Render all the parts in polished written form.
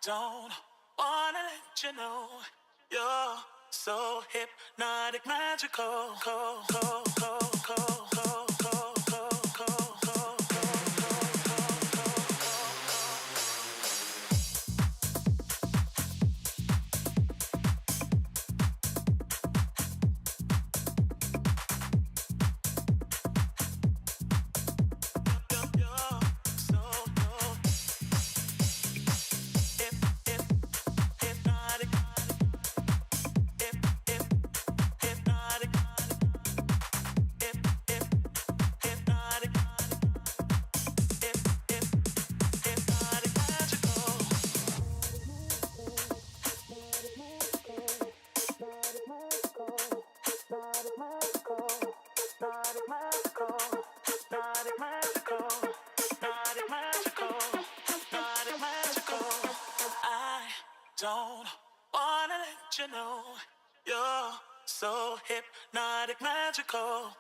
don't wanna let you know you're so hypnotic, magical. Don't wanna let you know you're so hypnotic, magical.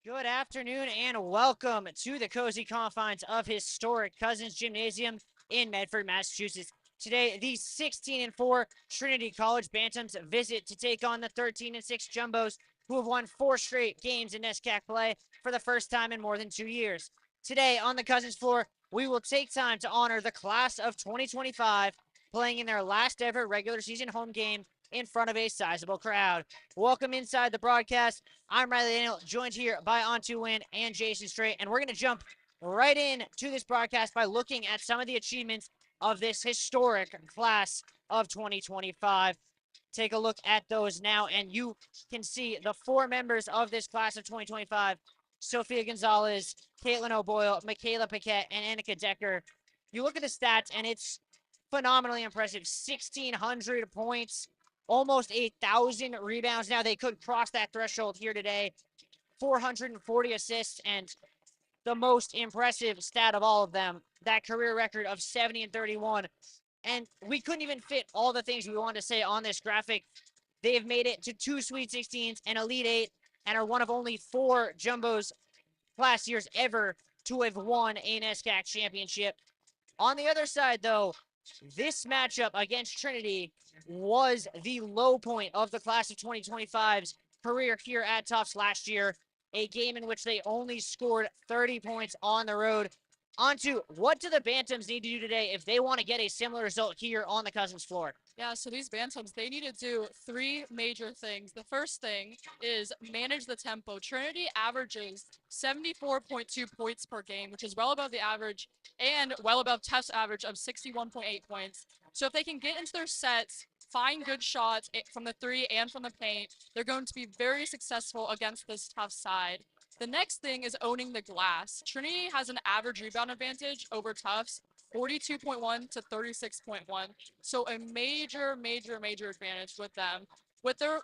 Good afternoon and welcome to the cozy confines of historic Cousins Gymnasium in Medford, Massachusetts. Today, the 16-4 Trinity College Bantams visit to take on the 13-6 Jumbos, who have won 4 straight games in NESCAC play for the first time in more than 2 years. Today, on the Cousins floor, we will take time to honor the class of 2025, playing in their last ever regular season home game in front of a sizable crowd. Welcome inside the broadcast. I'm Riley Daniel, joined here by Ontu Wynn and Jason Strait, and we're going to jump right in to this broadcast by looking at some of the achievements of this historic class of 2025. Take a look at those now, and you can see the 4 members of this class of 2025, Sophia Gonzalez, Caitlin O'Boyle, Michaela Paquette, and Annika Decker. You look at the stats, and it's phenomenally impressive. 1,600 points, almost 8,000 rebounds. Now, they could cross that threshold here today. 440 assists, and the most impressive stat of all of them, that career record of 70-31. And we couldn't even fit all the things we wanted to say on this graphic. They have made it to 2 Sweet 16s, an Elite 8, and are one of only 4 Jumbos class years ever to have won a NESCAC championship. On the other side, though, this matchup against Trinity was the low point of the class of 2025's career here at Tufts last year, a game in which they only scored 30 points on the road. Onto what do the Bantams need to do today if they want to get a similar result here on the Cousins floor? Yeah, so these Bantams, they need to do 3 major things. The first thing is manage the tempo. Trinity averages 74.2 points per game, which is well above the average and well above Tufts' average of 61.8 points. So if they can get into their sets, find good shots from the 3 and from the paint, they're going to be very successful against this tough side. The next thing is owning the glass. Trinity has an average rebound advantage over Tufts, 42.1 to 36.1. So a major advantage with them. With their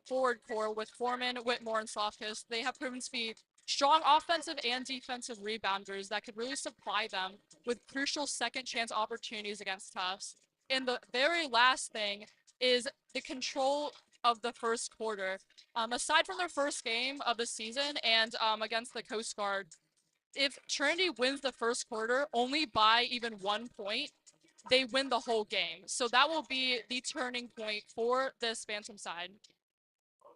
forward core, with Foreman, Whitmore, and Sofkus, they have proven to be strong offensive and defensive rebounders that could really supply them with crucial second chance opportunities against Tufts. And the very last thing is the control of the first quarter. Aside from their first game of the season and against the Coast Guard, if Trinity wins the first quarter only by even 1 point, they win the whole game. So that will be the turning point for this Bantam side.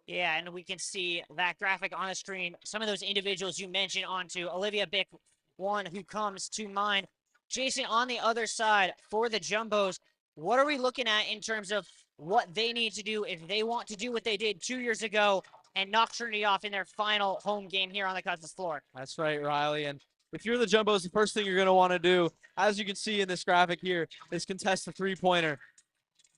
Yeah, and we can see that graphic on the screen. Some of those individuals you mentioned onto Olivia Bick, one who comes to mind. Jason, on the other side for the Jumbos, what are we looking at in terms of what they need to do if they want to do what they did 2 years ago and knock Trinity off in their final home game here on the Cousins floor? That's right, Riley. And if you're the Jumbos, the first thing you're going to want to do, as you can see in this graphic here, is contest the three-pointer.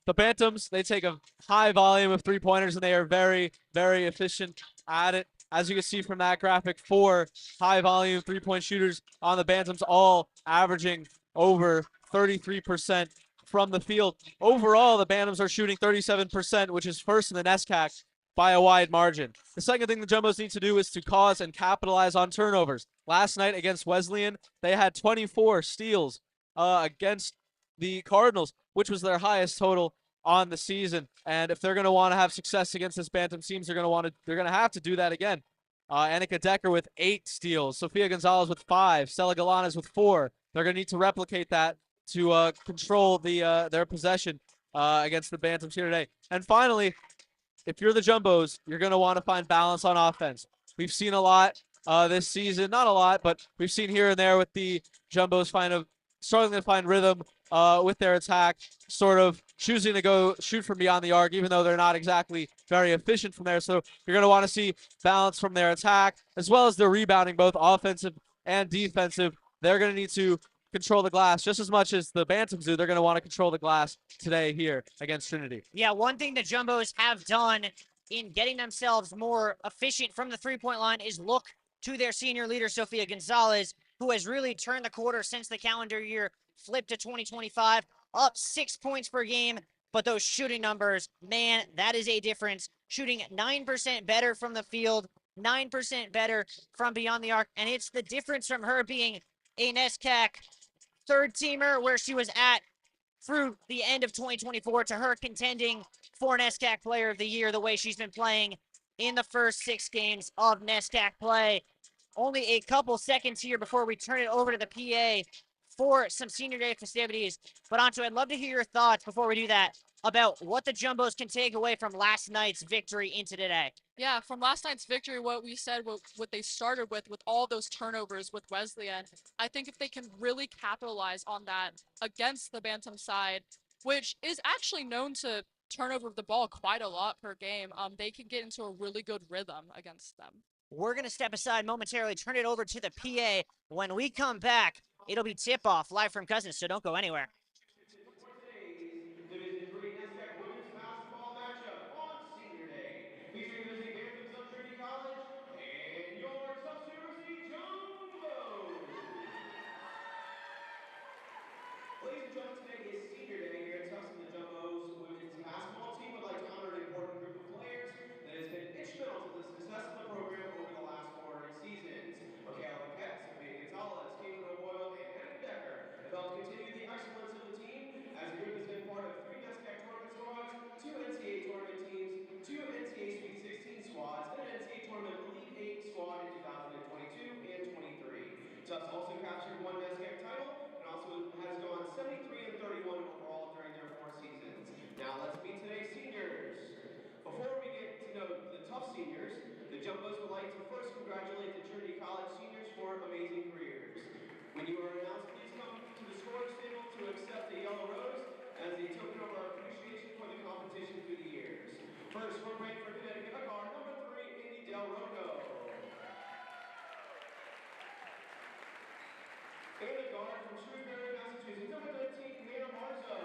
The Bantams, they take a high volume of three-pointers, and they are very, very efficient at it. As you can see from that graphic, 4 high-volume three-point shooters on the Bantams, all averaging over 33% from the field. Overall, the Bantams are shooting 37%, which is first in the NESCAC by a wide margin. The second thing the Jumbos need to do is to cause and capitalize on turnovers. Last night against Wesleyan, they had 24 steals against the Cardinals, which was their highest total on the season. And if they're going to want to have success against this Bantam teams, they're going to have to do that again. Annika Decker with 8 steals, Sofia Gonzalez with 5, Stella Galanes with 4. They're going to need to replicate that to control their possession against the Bantams here today. And finally, if you're the Jumbos, you're going to want to find balance on offense. We've seen a lot this season, not a lot, but we've seen here and there with the Jumbos struggling to find rhythm with their attack, sort of choosing to go shoot from beyond the arc, even though they're not exactly very efficient from there. So you're going to want to see balance from their attack, as well as their rebounding, both offensive and defensive. They're going to need to control the glass just as much as the Bantams do. They're going to want to control the glass today here against Trinity. Yeah, one thing the Jumbos have done in getting themselves more efficient from the three-point line is look to their senior leader, Sofia Gonzalez, who has really turned the quarter since the calendar year flipped to 2025, up 6 points per game. But those shooting numbers, man, that is a difference. Shooting 9% better from the field, 9% better from beyond the arc. And it's the difference from her being a NESCAC third teamer where she was at through the end of 2024 to her contending for NESCAC Player of the Year the way she's been playing in the first 6 games of NESCAC play. Only a couple seconds here before we turn it over to the PA for some senior day festivities. But Anto, I'd love to hear your thoughts before we do that about what the Jumbos can take away from last night's victory into today. Yeah, from last night's victory, what we said, what they started with all those turnovers with Wesleyan, I think if they can really capitalize on that against the Bantam side, which is actually known to turn over the ball quite a lot per game, they can get into a really good rhythm against them. We're going to step aside momentarily, turn it over to the PA. When we come back, it'll be tip-off live from Cousins, so don't go anywhere. For today's Division III NESCAC Women's Basketball matchup on Senior Day, featuring the visiting Bantams of Trinity College and your Tufts University Jumbos. Ladies and gentlemen, today is Senior Day here at Tufts, and the Jumbos women's basketball team would like to honor an important group of players that has been instrumental to the success of the program over the last 4 seasons. Michaela Paquette, Sofia Gonzalez, Caitlin O'Boyle, and Annika Decker have helped continue the excellence of the team, as the group has been part of 3 NESCAC tournament squads, 2 NCAA tournament teams, 2 NCAA Sweet 16 squads, and an NCAA Tournament Elite 8 squad in 2022 and 23. Tufts also captured 1 NESCAC title and also has gone 73-31 overall during their 4 seasons. Now let's meet today's seniors. Before we get to know the Tufts seniors, the Jumbos would like to first congratulate the Trinity College seniors for amazing careers. When you are announced, please come to the scorer's table to accept the yellow rose as a token of our appreciation for the competition through the years. First, from Branford, Connecticut, a guard, number 3, Amy Del Rocco. And a guard from Shrewsbury, Massachusetts, number 13, Hannah Marzo.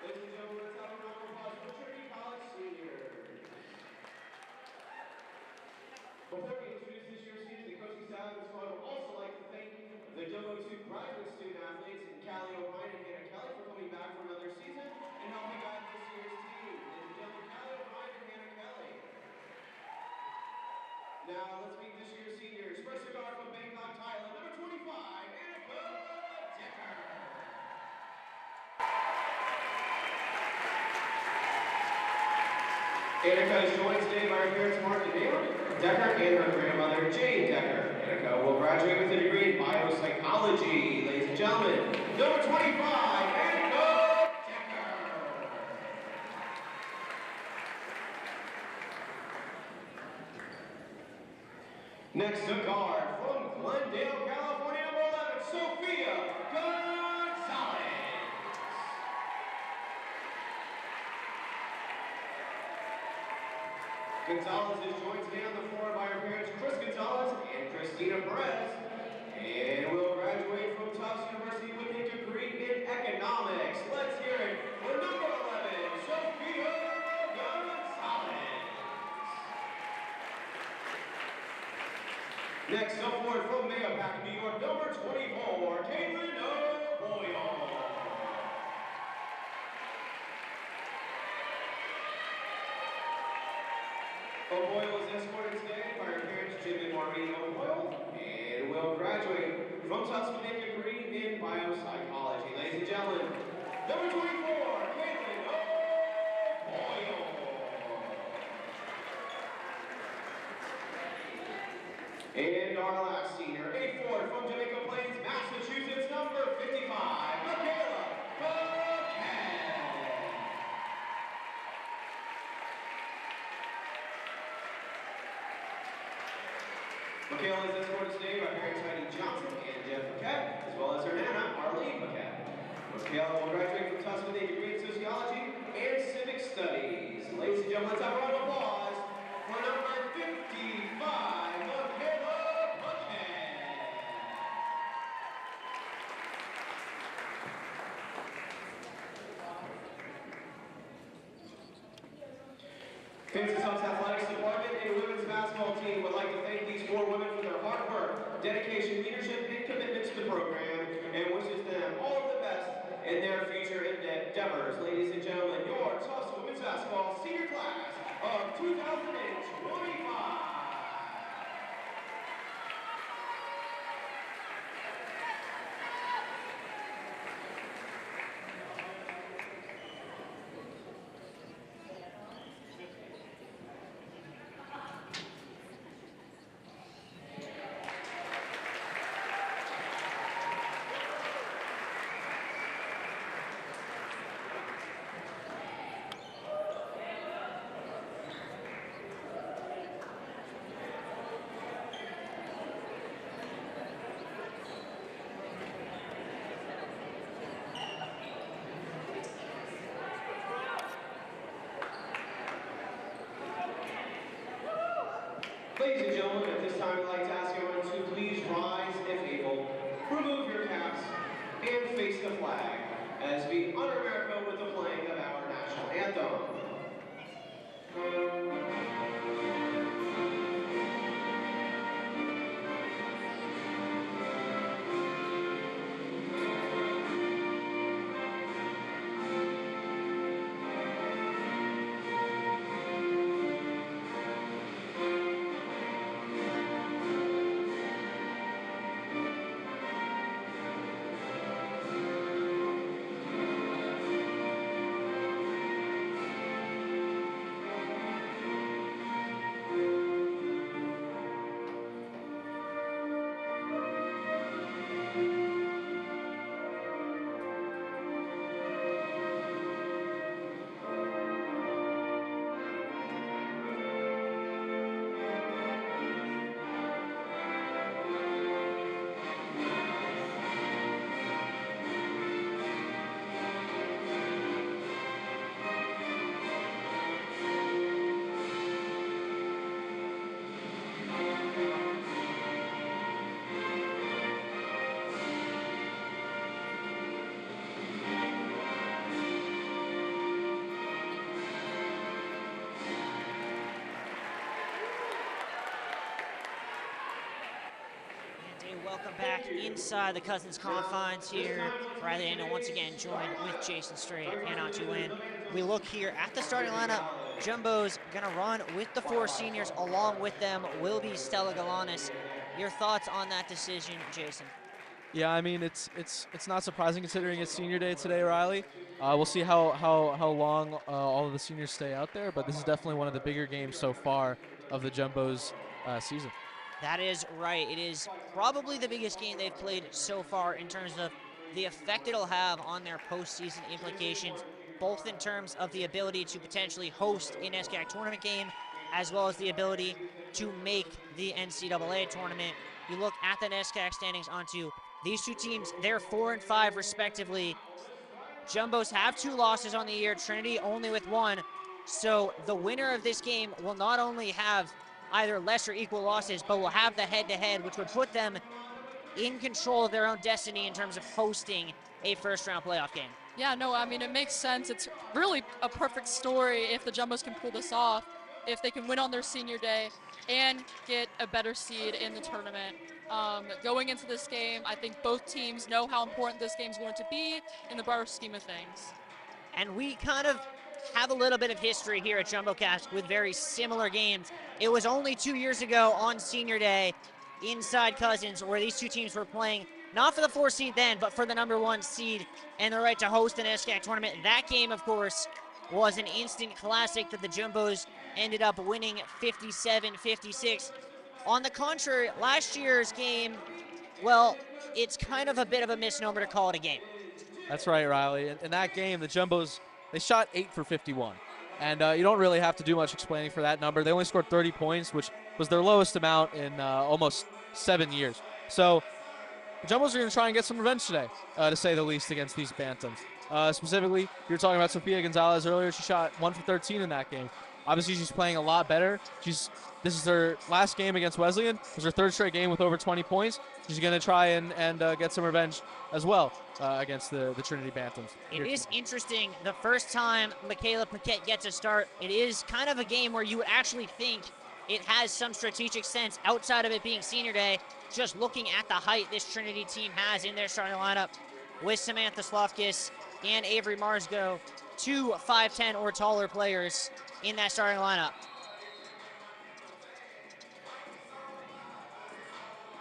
Ladies and gentlemen, let's have a round of applause for the Trinity College seniors. Before we introduce this year's seniors, the coaching staff and squad would also like to thank the Jumbo 2 graduate student athletes, Callie O'Brien and Hannah Kelly, for coming back for another season and helping guide this year's team. Ladies and gentlemen, Callie O'Brien and Hannah Kelly. Now, let's meet this year's seniors. First, a guard from Bangkok, Thailand, number 25, Annika Decker. Annika is joined today by her parents, Mark and Naomi Decker, and her grandmother, Jane Decker. Annika will graduate with a degree in biopsychology. Ladies and gentlemen, number 25, Aniko Decker. Next to guard from Glendale, California, number 11, Sophia Gonzalez. Gonzalez is joined today on the floor by her parents, Chris Gonzalez and Christina Perez, and will graduate from Tufts University with a degree in economics. Let's hear it for number 11, Sophia Gonzalez. Next up forward from Mayopac, New York, number 24, Caitlin O'Boyle. O'Boyle is escorted today by her parents, Jim and Maureen O'Boyle, and will graduate from Tufts with a degree in biopsychology. Ladies and gentlemen, number 24, Caitlin O'Boyle. And our last senior, a Ford from Jamaica Plains, Massachusetts, number 55, Michaela Buchanan. Michaela is escorted today by parents Heidi Johnson and Jeff Paquette, as well as her nana, Arlene Paquette. Michaela will graduate from Tufts with a degree in sociology and civic studies. Ladies and gentlemen, let's have a round of applause for number 55, Michaela Paquette. Kansas Tufts Athletics Department and Women's Basketball Team would like to thank these 4 women for their hard work, dedication, leadership, and commitment to the program, and wishes them all of the best in their future endeavors. Ladies and gentlemen, your Tufts Women's Basketball Senior Class of 2025. Ladies and gentlemen, at this time I'd like to ask everyone to please rise if able, remove your caps, and face the flag as we honor America with the playing of our national anthem. Welcome back inside the Cousins confines here. Riley Daniel once again joined with Jason Strait at Cannot to Win. We look here at the starting lineup. Jumbo's going to run with the 4 seniors. Along with them will be Stella Galanis. Your thoughts on that decision, Jason? Yeah, I mean, it's not surprising considering it's senior day today, Riley. We'll see how long all of the seniors stay out there, but this is definitely one of the bigger games so far of the Jumbo's season. That is right. It is probably the biggest game they've played so far in terms of the effect it'll have on their postseason implications, both in terms of the ability to potentially host an SCAC tournament game, as well as the ability to make the NCAA tournament. You look at the NESCAC standings onto these two teams, they're 4 and 5 respectively. Jumbos have 2 losses on the year, Trinity only with 1. So the winner of this game will not only have either less or equal losses, but will have the head-to-head, which would put them in control of their own destiny in terms of hosting a first-round playoff game. Yeah, no, I mean, it makes sense. It's really a perfect story if the Jumbos can pull this off, if they can win on their senior day and get a better seed in the tournament. Going into this game, I think both teams know how important this game is going to be in the broader scheme of things. And we kind of have a little bit of history here at JumboCast with very similar games. It was only 2 years ago on senior day inside Cousins where these two teams were playing not for the 4 seed then, but for the number 1 seed and the right to host an SCAC tournament. That game, of course, was an instant classic that the Jumbos ended up winning 57-56. On the contrary, last year's game, well, it's kind of a bit of a misnomer to call it a game. That's right, Riley. In that game, the Jumbos, they shot 8 for 51. And you don't really have to do much explaining for that number. They only scored 30 points, which was their lowest amount in almost 7 years. So the Jumbos are going to try and get some revenge today, to say the least, against these Bantams. Specifically, you were talking about Sofia Gonzalez earlier. She shot 1 for 13 in that game. Obviously, she's playing a lot better. This is her last game against Wesleyan. It was her 3rd straight game with over 20 points. She's going to try and get some revenge as well against the Trinity Bantams. It is interesting. The first time Michaela Paquette gets a start, it is kind of a game where you would actually think it has some strategic sense outside of it being senior day, just looking at the height this Trinity team has in their starting lineup with Samantha Slofkis and Avery Marsgo, 2 5'10" or taller players in that starting lineup.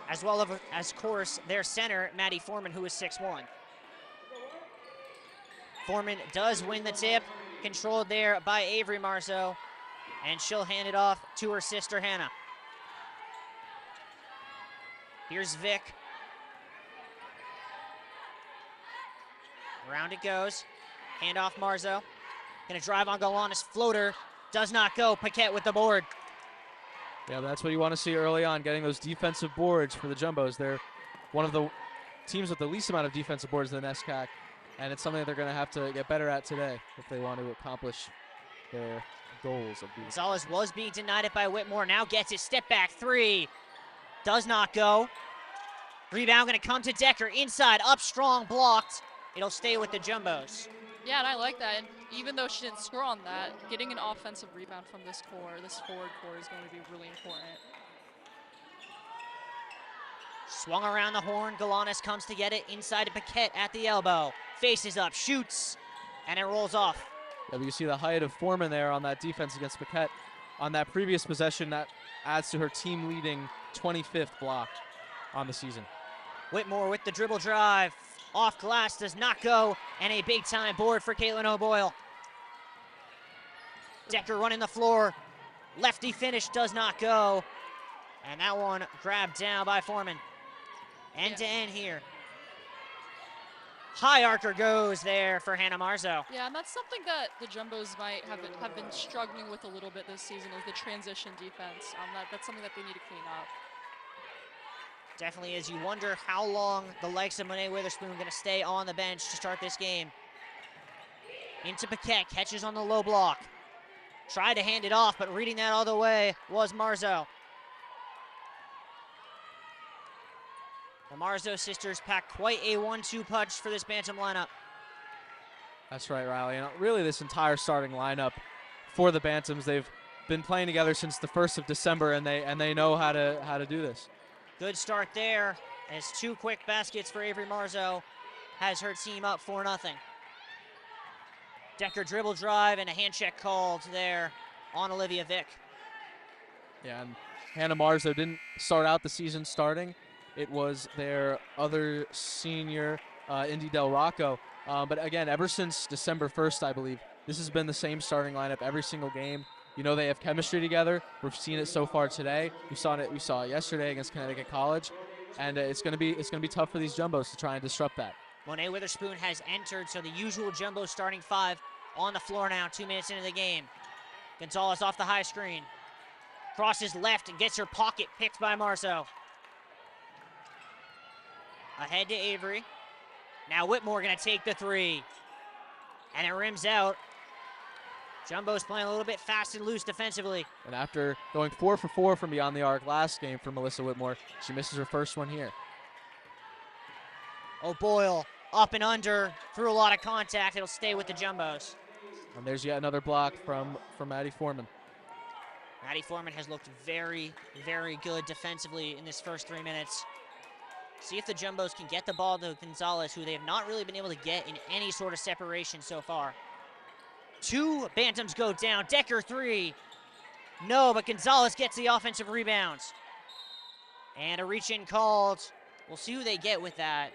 As well as, of course, their center, Maddie Foreman, who is 6'1". Foreman does win the tip, controlled there by Avery Marceau, and she'll hand it off to her sister, Hannah. Here's Vic. Around it goes. Hand off Marceau. Gonna drive on Galanis. Floater does not go. Paquette with the board. Yeah, that's what you want to see early on, getting those defensive boards for the Jumbos. They're one of the teams with the least amount of defensive boards in the NESCAC, and it's something that they're going to have to get better at today if they want to accomplish their goals of these. Gonzalez was being denied it by Whitmore. Now gets his step back 3. Does not go. Rebound going to come to Decker. Inside, up strong, blocked. It'll stay with the Jumbos. Yeah, and I like that. And even though she didn't score on that, getting an offensive rebound from this core, this forward core, is going to be really important. Swung around the horn. Galanis comes to get it inside to Paquette at the elbow. Faces up, shoots, and it rolls off. Yeah, but you see the height of Foreman there on that defense against Paquette. On that previous possession, that adds to her team-leading 25th block on the season. Whitmore with the dribble drive. Off glass, does not go, and a big-time board for Caitlin O'Boyle. Decker running the floor. Lefty finish does not go. And that one grabbed down by Foreman. End-to-end here. High archer goes there for Hannah Marzo. Yeah, and that's something that the Jumbos might have been struggling with a little bit this season, is the transition defense. That's something that they need to clean up. Definitely is. You wonder how long the likes of Monet Witherspoon going to stay on the bench to start this game. Into Paquette, catches on the low block. Tried to hand it off, but reading that all the way was Marzo. The Marzo sisters pack quite a 1-2 punch for this Bantam lineup. That's right, Riley. And really this entire starting lineup for the Bantams, they've been playing together since the 1st of December, and they know how to do this. Good start there, as 2 quick baskets for Avery Marzo has her team up 4-0. Decker dribble drive and a hand check called there on Olivia Vick. Yeah, and Hannah Marzo didn't start out the season starting. It was their other senior, Indy Del Rocco. But again, ever since December 1st, I believe, this has been the same starting lineup every single game. You know they have chemistry together. We've seen it so far today. We saw it yesterday against Connecticut College, and it's gonna be tough for these Jumbos to try and disrupt that. Monet Witherspoon has entered, so the usual Jumbo starting 5 on the floor now, 2 minutes into the game. Gonzalez off the high screen. Crosses left and gets her pocket picked by Marceau. Ahead to Avery. Now Whitmore gonna take the 3. And it rims out. Jumbo's playing a little bit fast and loose defensively. And after going 4 for 4 from beyond the arc last game for Melissa Whitmore, she misses her first one here. O'Boyle up and under, through a lot of contact. It'll stay with the Jumbos. And there's yet another block from Maddie Foreman. Maddie Foreman has looked very, very good defensively in this first 3 minutes. See if the Jumbos can get the ball to Gonzalez, who they have not really been able to get in any sort of separation so far. 2 Bantams go down. Decker 3. No, but Gonzalez gets the offensive rebounds. And a reach-in called. We'll see who they get with that.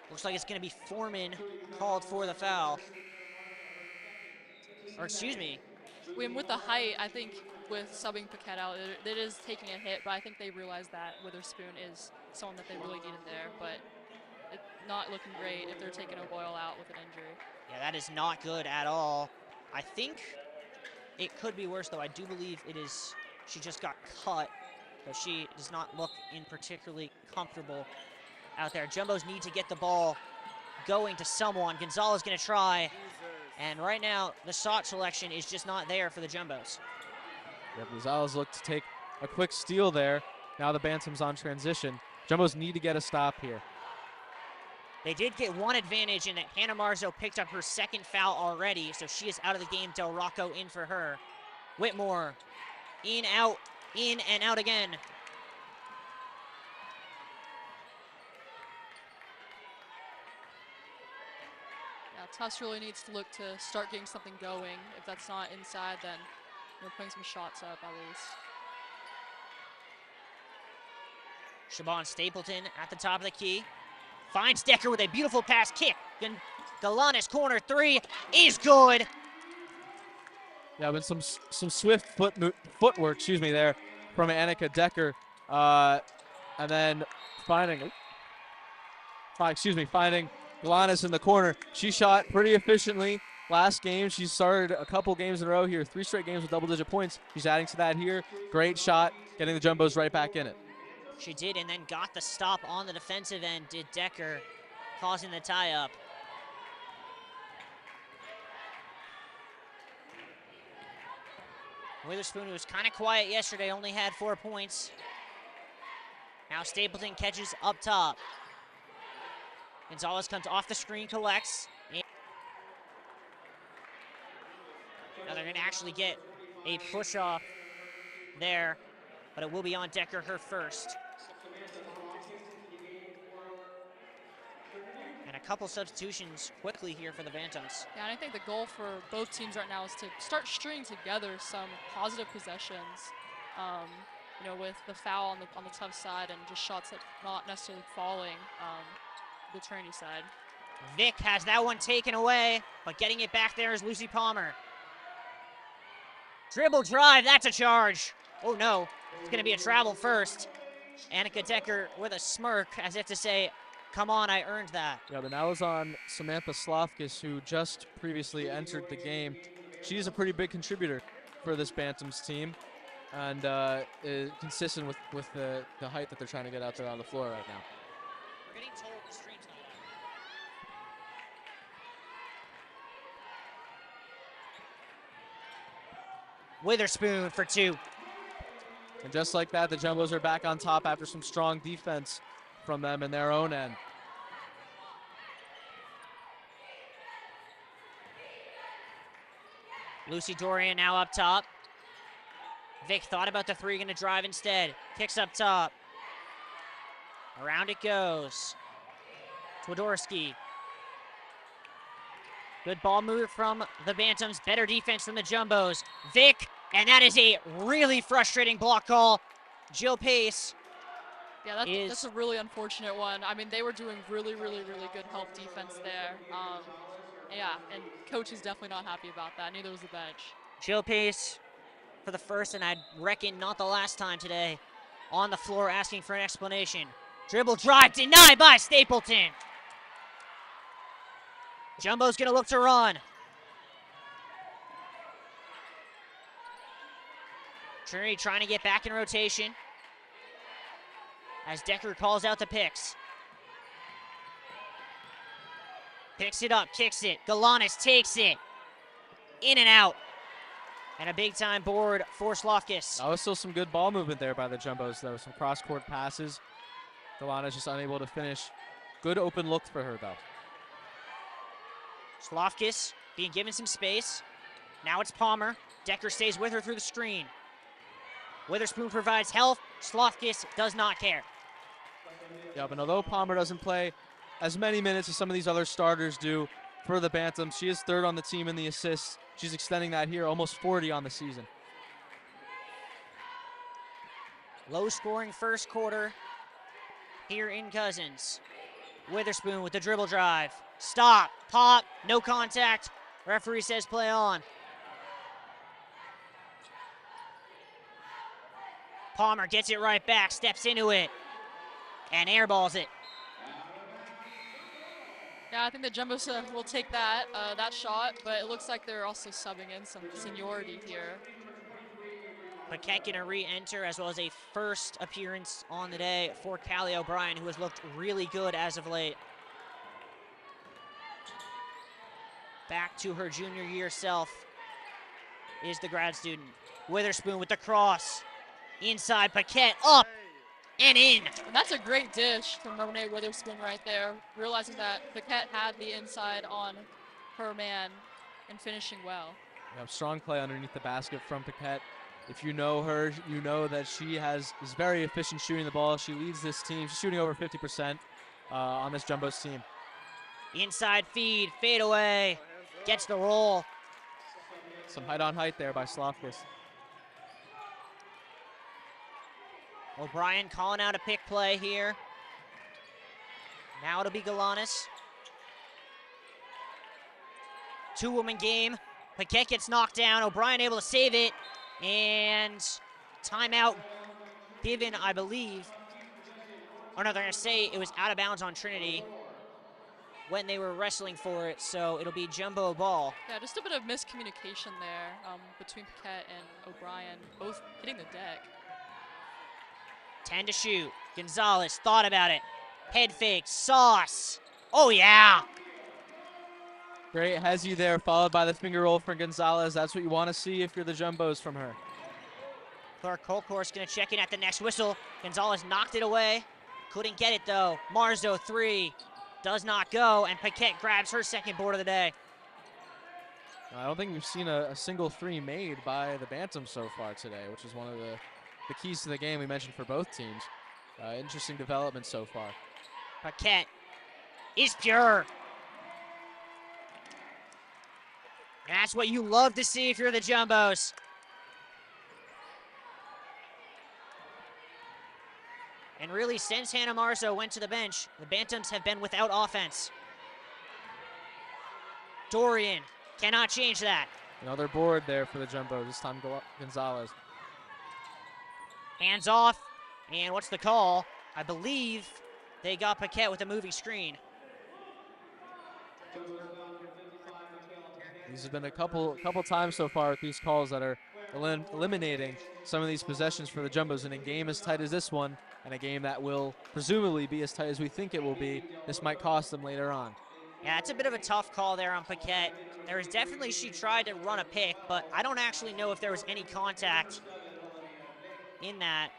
Looks like it's going to be Foreman called for the foul. Or excuse me. With the height, I think with subbing Paquette out, it is taking a hit, but I think they realize that Witherspoon is someone that they really need in there, but it's not looking great if they're taking O'Boyle out with an injury. Yeah, that is not good at all. I think it could be worse, though. I do believe it is, she just got cut, but she does not look in particularly comfortable out there. Jumbos need to get the ball going to someone. Gonzalez going to try. And right now, the shot selection is just not there for the Jumbos. Yeah, Gonzalez looked to take a quick steal there. Now the Bantams on transition. Jumbos need to get a stop here. They did get one advantage in that Hannah Marzo picked up her second foul already, so she is out of the game. Del Rocco in for her. Whitmore, in and out again. Tufts really needs to look to start getting something going. If that's not inside, then we're putting some shots up at least. Siobhan Stapleton at the top of the key. Finds Decker with a beautiful pass kick. Galanis corner 3 is good. Yeah, but some swift footwork, there from Annika Decker. And then finding Galanis in the corner. She shot pretty efficiently last game. She started a couple games in a row here, 3 straight games with double-digit points. She's adding to that here. Great shot, getting the Jumbos right back in it. She did, and then got the stop on the defensive end, did Decker, causing the tie-up. Witherspoon, who was kind of quiet yesterday, only had 4 points. Now Stapleton catches up top. Gonzalez comes off the screen, collects. Now they're going to actually get a push-off there, but it will be on Decker, her first. And a couple substitutions quickly here for the Bantams. Yeah, and I think the goal for both teams right now is to start stringing together some positive possessions. With the foul on the tough side and just shots that not necessarily falling. The Trinity side. Vic has that one taken away, but getting it back there is Lucy Palmer. Dribble drive, that's a charge. Oh no, it's gonna be a travel first. Annika Decker with a smirk as if to say, come on, I earned that. Yeah, but now is on Samantha Slofkis, who just previously entered the game. She's a pretty big contributor for this Bantams team and is consistent with the height that they're trying to get out there on the floor right now. We're getting told the stream's not on. Witherspoon for 2. And just like that, the Jumbos are back on top after some strong defense from them in their own end. Lucy Dorian now up top. Vic thought about the 3, gonna drive instead. Kicks up top. Around it goes. Twodorski. Good ball move from the Bantams. Better defense from the Jumbos. Vic, and that is a really frustrating block call. Jill Pace. Yeah, that's a really unfortunate one. I mean, they were doing really, really, really good help defense there. Yeah, and coach is definitely not happy about that. Neither was the bench. Chill pace for the first, and I reckon not the last time today. On the floor asking for an explanation. Dribble drive denied by Stapleton. Jumbo's gonna look to run. Trinity trying to get back in rotation as Decker calls out the picks. Picks it up, kicks it. Galanis takes it. In and out. And a big time board for Slofkis. That was still some good ball movement there by the Jumbos, though. Some cross-court passes. Delana's just unable to finish. Good open look for her, though. Slofkis being given some space. Now it's Palmer. Decker stays with her through the screen. Witherspoon provides help. Slofkis does not care. Yeah, but although Palmer doesn't play as many minutes as some of these other starters do for the Bantams, she is third on the team in the assists. She's extending that here, almost 40 on the season. Low scoring first quarter here in Cousins. Witherspoon with the dribble drive. Stop, pop, no contact. Referee says play on. Palmer gets it right back, steps into it, and airballs it. Yeah, I think the Jumbos will take that shot, but it looks like they're also subbing in some seniority here. Paquette gonna re-enter, as well as a first appearance on the day for Callie O'Brien, who has looked really good as of late. Back to her junior year self is the grad student. Witherspoon with the cross. Inside, Paquette, up and in. And that's a great dish from Monet Witherspoon right there, realizing that Paquette had the inside on her man and finishing well. Yeah, strong play underneath the basket from Paquette. If you know her, you know that she is very efficient shooting the ball. She leads this team. She's shooting over 50% on this Jumbos team. Inside feed, fade away, gets the roll. Some height on height there by Slofkis. O'Brien calling out a pick play here. Now it'll be Galanis. Two-woman game. Paquette gets knocked down. O'Brien able to save it. And timeout given, I believe. Oh, no, they're going to say it was out of bounds on Trinity when they were wrestling for it. So it'll be Jumbo ball. Yeah, just a bit of miscommunication there between Paquette and O'Brien, both hitting the deck. 10 to shoot. Gonzalez thought about it. Head fake. Sauce. Oh, yeah. Great hezzy there, followed by the finger roll for Gonzalez. That's what you want to see if you're the Jumbos from her. Clark Colcourse going to check in at the next whistle. Gonzalez knocked it away. Couldn't get it, though. Marzo, three. Does not go, and Paquette grabs her second board of the day. I don't think we've seen a single three made by the Bantams so far today, which is one of the keys to the game we mentioned for both teams. Interesting development so far. Paquette is pure. And that's what you love to see if you're the Jumbos. And really, since Hannah Marzo went to the bench, the Bantams have been without offense. Dorian cannot change that. Another board there for the Jumbos, this time Gonzalez. Hands off, and what's the call? I believe they got Paquette with a moving screen. These have been a couple times so far with these calls that are eliminating some of these possessions for the Jumbos. In a game as tight as this one, and a game that will presumably be as tight as we think it will be, this might cost them later on. Yeah, it's a bit of a tough call there on Paquette. There was definitely, she tried to run a pick, but I don't actually know if there was any contact in that.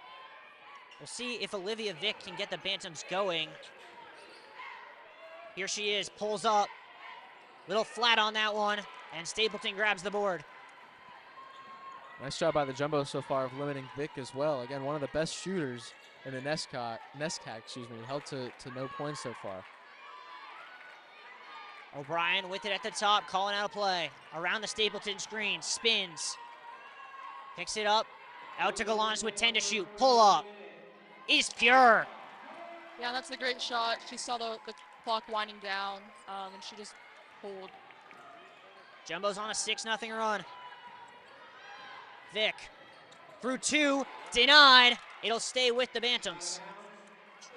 We'll see if Olivia Vick can get the Bantams going. Here she is, pulls up. Little flat on that one, and Stapleton grabs the board. Nice job by the Jumbos so far of limiting Vick as well. Again, one of the best shooters in the NESCAC, held to no points so far. O'Brien with it at the top, calling out a play. Around the Stapleton screen, spins. Picks it up, out to Galanis with 10 to shoot. Pull up, is pure. Yeah, that's a great shot. She saw the clock winding down, and she just pulled. Jumbo's on a 6-0 run. Vic through 2, denied. It'll stay with the Bantams.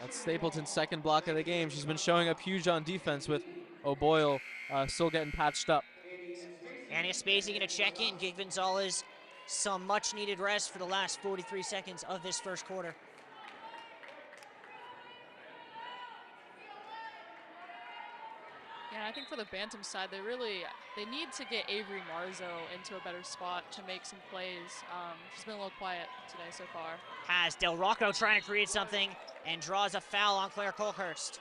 That's Stapleton's second block of the game. She's been showing up huge on defense with O'Boyle still getting patched up. Annie Spacey going to check in, give Gonzalez some much-needed rest for the last 43 seconds of this first quarter. Yeah, I think for the Bantam side, they need to get Avery Marzo into a better spot to make some plays. She's been a little quiet today so far. Has Del Rocco trying to create something and draws a foul on Claire Colhurst.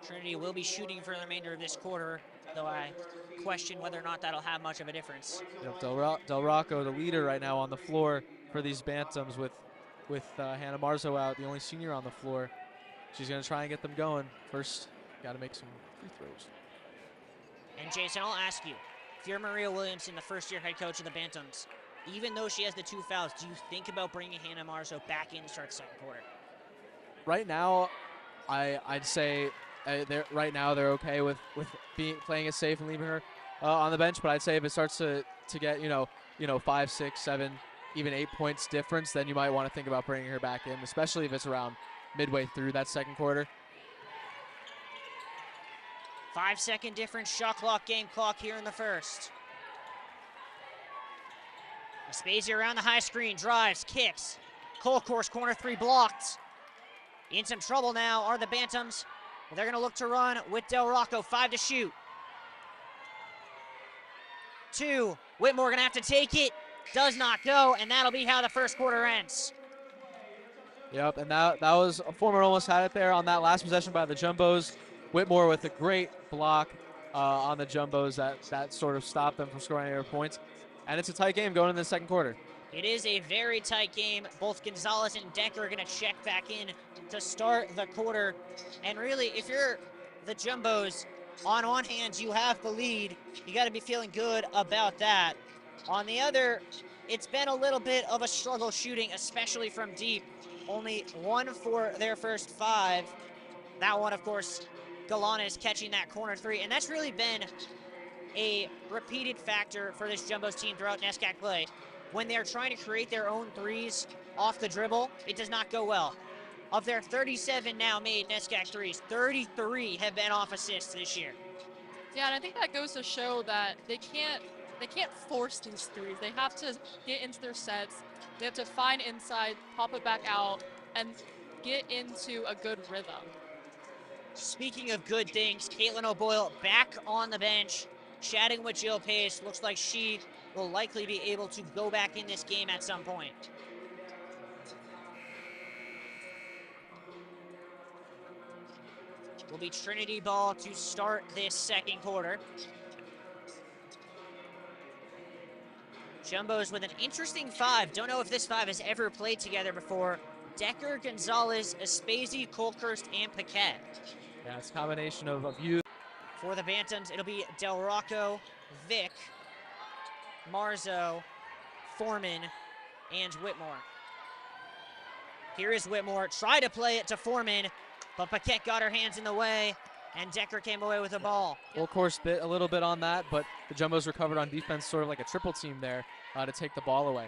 Trinity will be shooting for the remainder of this quarter, though I question whether or not that'll have much of a difference. Yep, Del Rocco, the leader right now on the floor for these Bantams with Hannah Marzo out, the only senior on the floor. She's going to try and get them going. First, got to make some free throws. And Jason, I'll ask you, if you're Maria Williamson, the first-year head coach of the Bantams, even though she has the 2 fouls, do you think about bringing Hannah Marzo back in to start the second quarter? Right now, I'd say right now they're okay with playing it safe and leaving her on the bench. But I'd say if it starts to get 5, 6, 7, even 8 points difference, then you might want to think about bringing her back in, especially if it's around midway through that second quarter. 5-second difference, shot clock, game clock here in the first. Spacey around the high screen, drives, kicks. Colcourse, corner 3 blocked. In some trouble now are the Bantams. They're going to look to run with Del Rocco, 5 to shoot. 2, Whitmore going to have to take it. Does not go, and that'll be how the first quarter ends. Yep, and that was a former almost had it there on that last possession by the Jumbos. Whitmore with a great block on the Jumbos that sort of stopped them from scoring any other points. And it's a tight game going into the second quarter. It is a very tight game. Both Gonzalez and Decker are going to check back in to start the quarter. And really, if you're the Jumbos, on one hand, you have the lead. You got to be feeling good about that. On the other, it's been a little bit of a struggle shooting, especially from deep. Only 1 for their first 5. That one, of course, Galanes catching that corner 3. And that's really been a repeated factor for this Jumbos team throughout NESCAC play. When they're trying to create their own threes off the dribble, it does not go well. Of their 37 now made NESCAC threes, 33 have been off assists this year. Yeah, and I think that goes to show that they can't force these threes. They have to get into their sets. They have to find inside, pop it back out, and get into a good rhythm. Speaking of good things, Caitlin O'Boyle back on the bench, chatting with Jill Pace. Looks like she will likely be able to go back in this game at some point. Will be Trinity ball to start this second quarter. Jumbos with an interesting 5. Don't know if this 5 has ever played together before. Decker, Gonzalez, Aspesi, Colkhurst, and Paquette. Yeah, it's a combination of youth. For the Bantams, it'll be Del Rocco, Vic, Marzo, Foreman, and Whitmore. Here is Whitmore. Try to play it to Foreman, but Paquette got her hands in the way, and Decker came away with the ball. Well, of course, a little bit on that, but the Jumbos recovered on defense, sort of like a triple team there to take the ball away.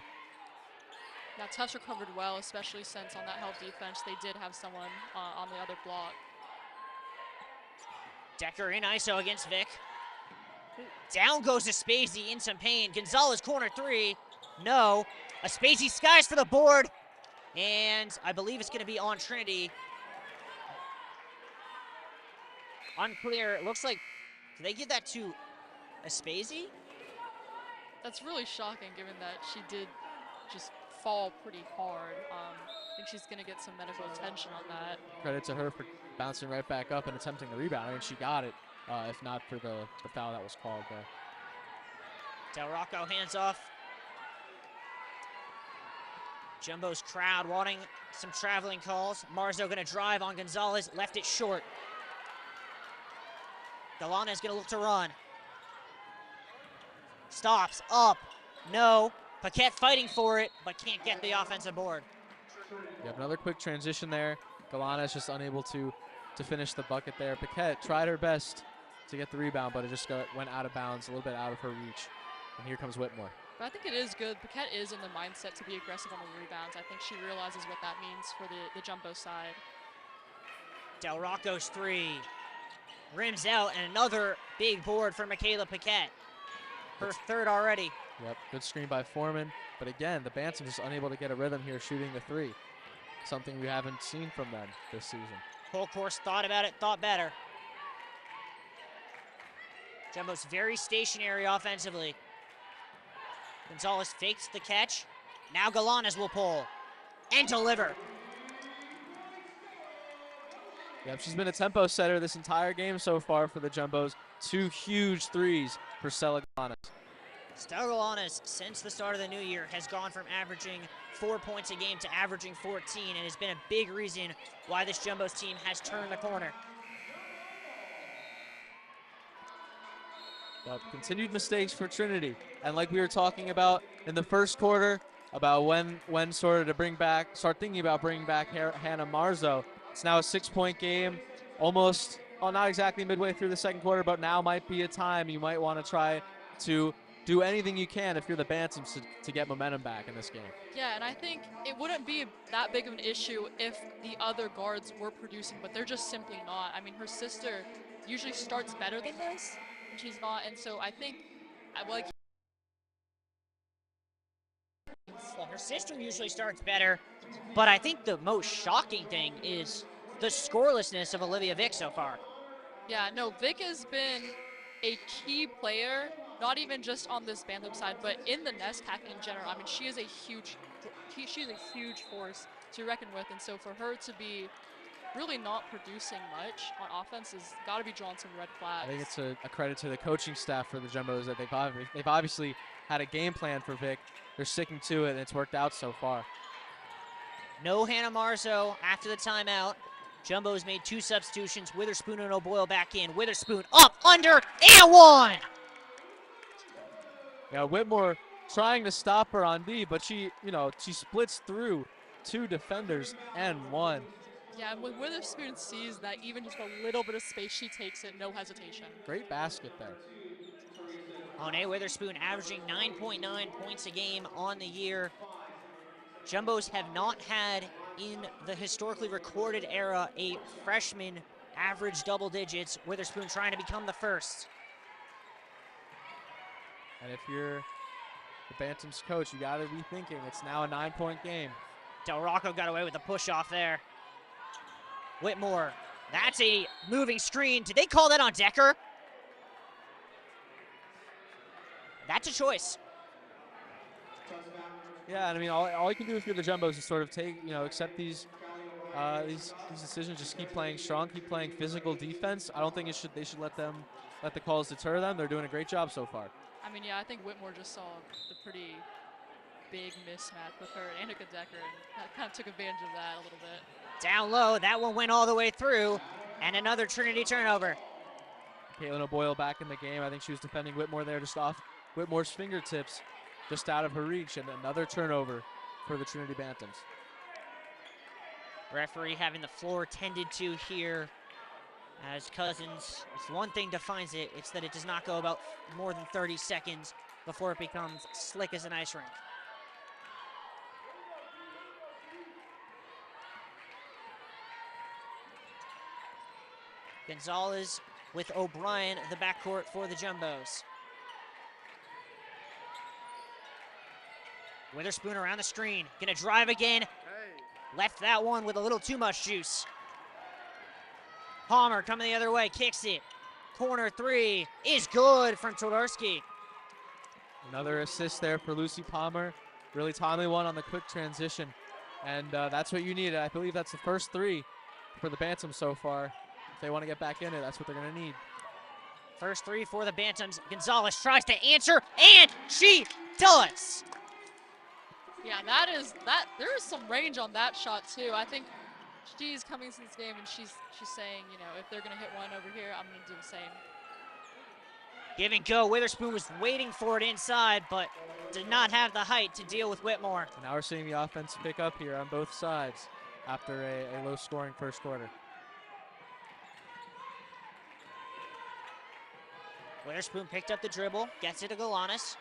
Yeah, Tufts recovered well, especially since on that help defense, they did have someone on the other block. Decker in ISO against Vic. Down goes Aspesi in some pain. Gonzalez corner 3. No. Aspesi skies for the board. And I believe it's going to be on Trinity. Unclear. It looks like, did they give that to Aspesi? That's really shocking given that she did just fall pretty hard. I think she's going to get some medical attention on that. Credit to her for bouncing right back up and attempting the rebound. I mean, she got it, if not for the foul that was called there. Del Rocco hands off. Jumbo's crowd wanting some traveling calls. Marzo going to drive on Gonzalez, left it short. Galanes going to look to run. Stops, up, no. Paquette fighting for it, but can't get the offensive board. You have another quick transition there. Galanes just unable to finish the bucket there. Paquette tried her best to get the rebound, but it just went out of bounds, a little bit out of her reach. And here comes Whitmore. But I think it is good. Paquette is in the mindset to be aggressive on the rebounds. I think she realizes what that means for the Jumbo side. Del Rocco's three rims out, and another big board for Michaela Paquette. Her third already. Yep, good screen by Foreman. But again, the Bantams just unable to get a rhythm here shooting the three. Something we haven't seen from them this season. Whole course thought about it, thought better. Jumbo's very stationary offensively. Gonzalez fakes the catch. Now Galanes will pull and deliver. Yep, she's been a tempo setter this entire game so far for the Jumbos. 2 huge threes for Stella Galanes. Stella Galanes, since the start of the new year, has gone from averaging 4 points a game to averaging 14, and has been a big reason why this Jumbos team has turned the corner. Yep, continued mistakes for Trinity. And like we were talking about in the first quarter, about when sort of to start thinking about bringing back Hannah Marzo. It's now a 6-point game, almost, well, not exactly midway through the second quarter, but now might be a time you might want to try to do anything you can if you're the Bantams to get momentum back in this game. Yeah, and I think it wouldn't be that big of an issue if the other guards were producing, but they're just simply not. I mean, her sister usually starts better than this, and she's not, and so I think, like, Well, her sister usually starts better, but I think the most shocking thing is the scorelessness of Olivia Vick so far. yeah, no, Vic has been a key player, not even just on this Bantam side, but in the NESCAC in general. I mean, she is a huge force to reckon with, and so for her to be really not producing much on offense has got to be drawing some red flags. I think it's a credit to the coaching staff for the Jumbos that they've obviously had a game plan for Vic. They're sticking to it, and it's worked out so far. No Hannah Marzo after the timeout. Jumbo's made 2 substitutions. Witherspoon and O'Boyle back in. Witherspoon up, under, and one! Yeah, Whitmore trying to stop her on D, but she splits through 2 defenders and 1. Yeah, and when Witherspoon sees that even just a little bit of space, she takes it, no hesitation. Great basket there. Monet Witherspoon averaging 9.9 points a game on the year. Jumbos have not had, in the historically recorded era, a freshman average double digits. Witherspoon trying to become the first. And if you're the Bantams coach, you got to be thinking it's now a 9-point game. Del Rocco got away with a push off there. Whitmore, that's a moving screen. Did they call that on Decker? That's a choice. Yeah, and I mean, all you can do if you're the Jumbos is sort of accept these decisions. Just keep playing strong, keep playing physical defense. I don't think they should let the calls deter them. They're doing a great job so far. I mean, yeah, I think Whitmore just saw the pretty big mismatch with her and Annika Decker, and kind of took advantage of that a little bit. Down low, that one went all the way through, and another Trinity turnover. Caitlin O'Boyle back in the game. I think she was defending Whitmore there, just off Whitmore's fingertips, just out of her reach, and another turnover for the Trinity Bantams. Referee having the floor tended to here as Cousins. If one thing defines it, it's that it does not go about more than 30 seconds before it becomes slick as an ice rink. Gonzalez with O'Brien, the backcourt for the Jumbos. Witherspoon around the screen, gonna drive again. Left that one with a little too much juice. Palmer coming the other way, kicks it. Corner 3 is good from Todarski. Another assist there for Lucy Palmer. Really timely one on the quick transition. And that's what you need. I believe that's the first 3 for the Bantams so far. If they want to get back in it, that's what they're going to need. First 3 for the Bantams. Gonzalez tries to answer, and she does. Yeah, there is some range on that shot too. I think she's coming into this game and she's saying, if they're gonna hit one over here, I'm gonna do the same. Give and go. Witherspoon was waiting for it inside, but did not have the height to deal with Whitmore. Now we're seeing the offense pick up here on both sides after a low-scoring first quarter. Witherspoon picked up the dribble, gets it to Galanis.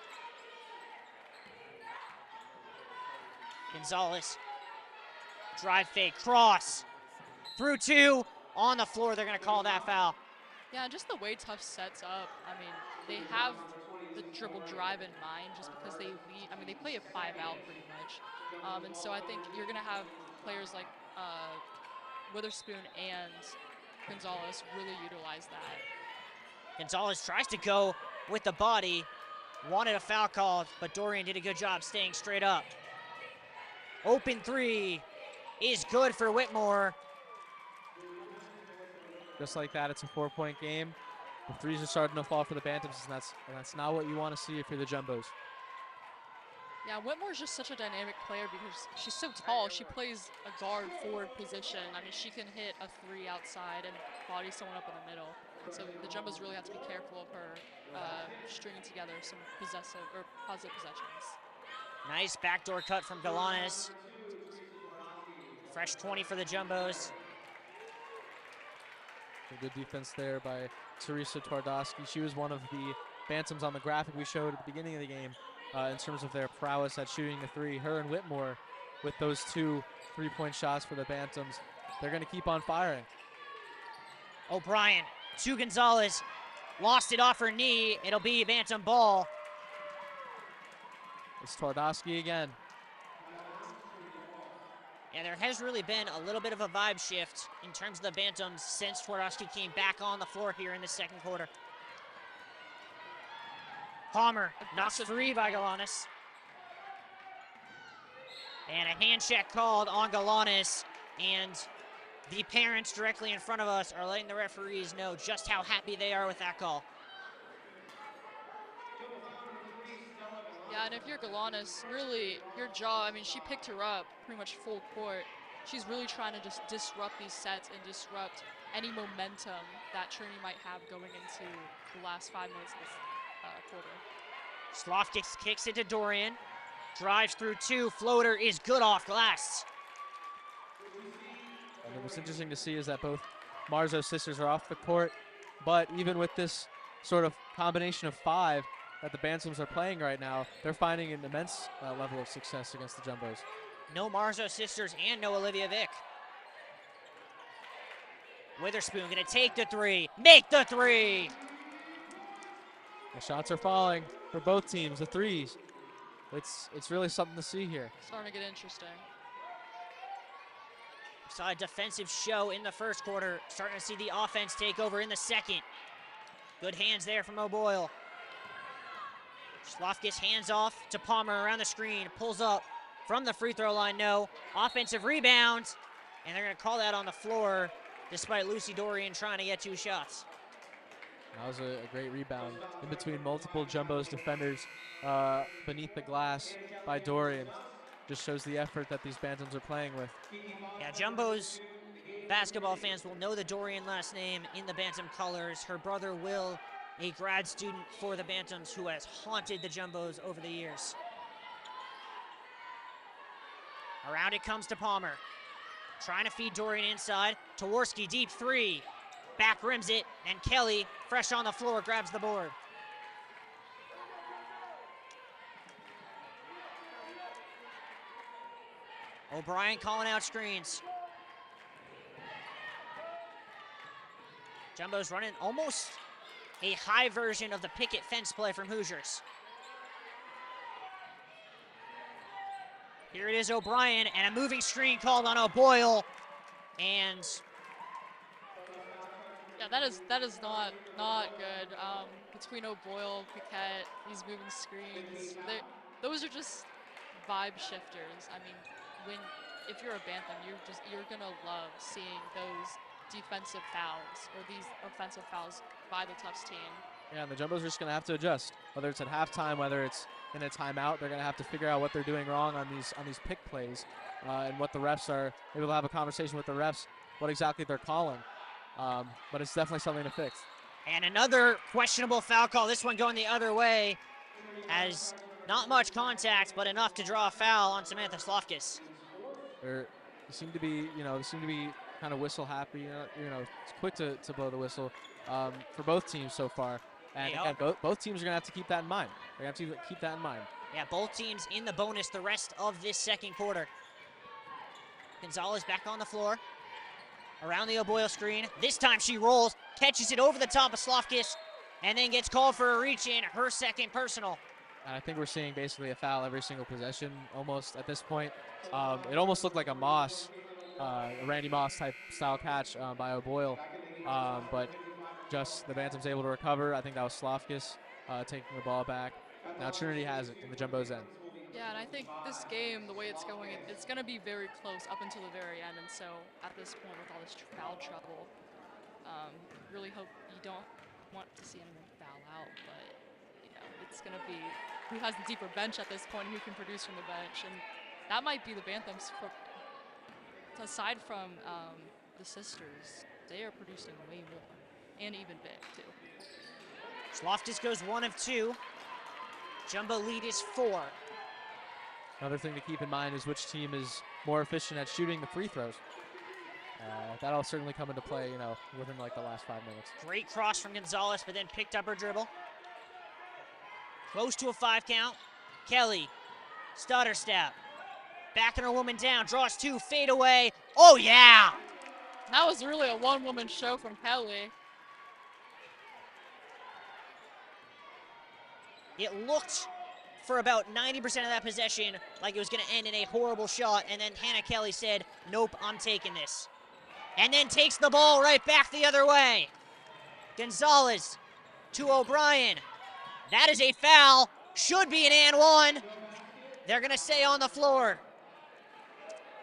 Gonzalez. Drive fake, cross. Through 2, on the floor, they're going to call that foul. Yeah, just the way Tufts sets up. I mean, they have the dribble drive in mind just because they lead. I mean, they play a 5-out pretty much. And so I think you're going to have players like Witherspoon and Gonzalez really utilize that. Gonzalez tries to go with the body. Wanted a foul call, but Dorian did a good job staying straight up. Open 3 is good for Whitmore. Just like that, it's a 4-point game. The threes are starting to fall for the Bantams, and that's not what you want to see if you're the Jumbos. Yeah, Whitmore's just such a dynamic player because she's so tall. She plays a guard forward position. I mean, she can hit a 3 outside and body someone up in the middle. So the Jumbos really have to be careful of her stringing together some possessive or positive possessions. Nice backdoor cut from Galanis. Fresh 20 for the Jumbos. A good defense there by Teresa Twardowski. She was one of the Bantams on the graphic we showed at the beginning of the game in terms of their prowess at shooting the 3. Her and Whitmore with those 2 3-point shots for the Bantams. They're going to keep on firing. O'Brien to Gonzalez. Lost it off her knee. It'll be a Bantam ball. It's Twardowski again. Yeah, there has really been a little bit of a vibe shift in terms of the Bantams since Twardowski came back on the floor here in the second quarter. Palmer knocks free by Galanis. And a hand check called on Galanis. And the parents directly in front of us are letting the referees know just how happy they are with that call. Yeah, and if you're Galanis, really, your job, I mean, she picked her up pretty much full court. She's really trying to just disrupt these sets and disrupt any momentum that Trinity might have going into the last 5 minutes of this quarter. Slofkis kicks it to Dorian. Drives through 2. Floater is good off glass. And what's interesting to see is that both Marzo sisters are off the court, but even with this sort of combination of 5 that the Bantams are playing right now, they're finding an immense level of success against the Jumbos. No Marzo sisters and no Olivia Vick. Witherspoon gonna take the 3, make the 3. The shots are falling for both teams, the 3s. It's really something to see here. Starting to get interesting. Saw a defensive show in the first quarter. Starting to see the offense take over in the second. Good hands there from O'Boyle. Slofkis hands off to Palmer around the screen. Pulls up from the free throw line. No. Offensive rebound. And they're going to call that on the floor despite Lucy Dorian trying to get 2 shots. That was a great rebound in between multiple Jumbos defenders beneath the glass by Dorian. Just shows the effort that these Bantams are playing with. Yeah, Jumbos basketball fans will know the Dorian last name in the Bantam colors. Her brother Will, a grad student for the Bantams who has haunted the Jumbos over the years. Around it comes to Palmer. Trying to feed Dorian inside. Jaworski deep 3. Back rims it, and Kelly, fresh on the floor, grabs the board. O'Brien calling out screens. Jumbo's running almost a high version of the picket fence play from Hoosiers. Here it is, O'Brien, and a moving screen called on O'Boyle. And yeah, that is not good. Between O'Boyle, Piquette, these moving screens, those are just vibe shifters. I mean, if you're a Bantam, you're gonna love seeing those defensive fouls or these offensive fouls by the Tufts team. Yeah, and the Jumbos are just gonna have to adjust. Whether it's at halftime, whether it's in a timeout, they're gonna have to figure out what they're doing wrong on these pick plays, and what the refs are. Maybe they'll have a conversation with the refs, what exactly they're calling. But it's definitely something to fix. And another questionable foul call, this one going the other way, as not much contact, but enough to draw a foul on Samantha Slofkis. They seem to be kind of whistle happy. It's quick to blow the whistle for both teams so far. And They again, are. both teams are going to have to keep that in mind. They're going to have to keep that in mind. Yeah, both teams in the bonus the rest of this second quarter. Gonzalez back on the floor. Around the O'Boyle screen. This time she rolls, catches it over the top of Slofkis, and then gets called for a reach in, her second personal. And I think we're seeing basically a foul every single possession almost at this point. It almost looked like a Randy Moss type style catch by O'Boyle. But just the Bantam's able to recover. I think that was Slofkis taking the ball back. Now Trinity has it in the Jumbo's end. Yeah, and I think this game, the way it's going, it's going to be very close up until the very end. And so at this point, with all this foul trouble, really hope you don't want to see anyone foul out. But, you know, it's going to be who has the deeper bench at this point, who can produce from the bench. And that might be the Bantams. Aside from the sisters, they are producing way more. And even big, too. Slofkis goes 1 of 2. Jumbo lead is 4. Another thing to keep in mind is which team is more efficient at shooting the free throws. That'll certainly come into play, you know, within like the last 5 minutes. Great cross from Gonzalez, but then picked up her dribble. Close to a 5 count. Kelly, stutter step. Backing her woman down, draws 2, fade away. Oh, yeah! That was really a one-woman show from Kelly. It looked for about 90% of that possession like it was going to end in a horrible shot, and then Hannah Kelly said, nope, I'm taking this. And then takes the ball right back the other way. Gonzalez to O'Brien. That is a foul. Should be an and one. They're going to stay on the floor.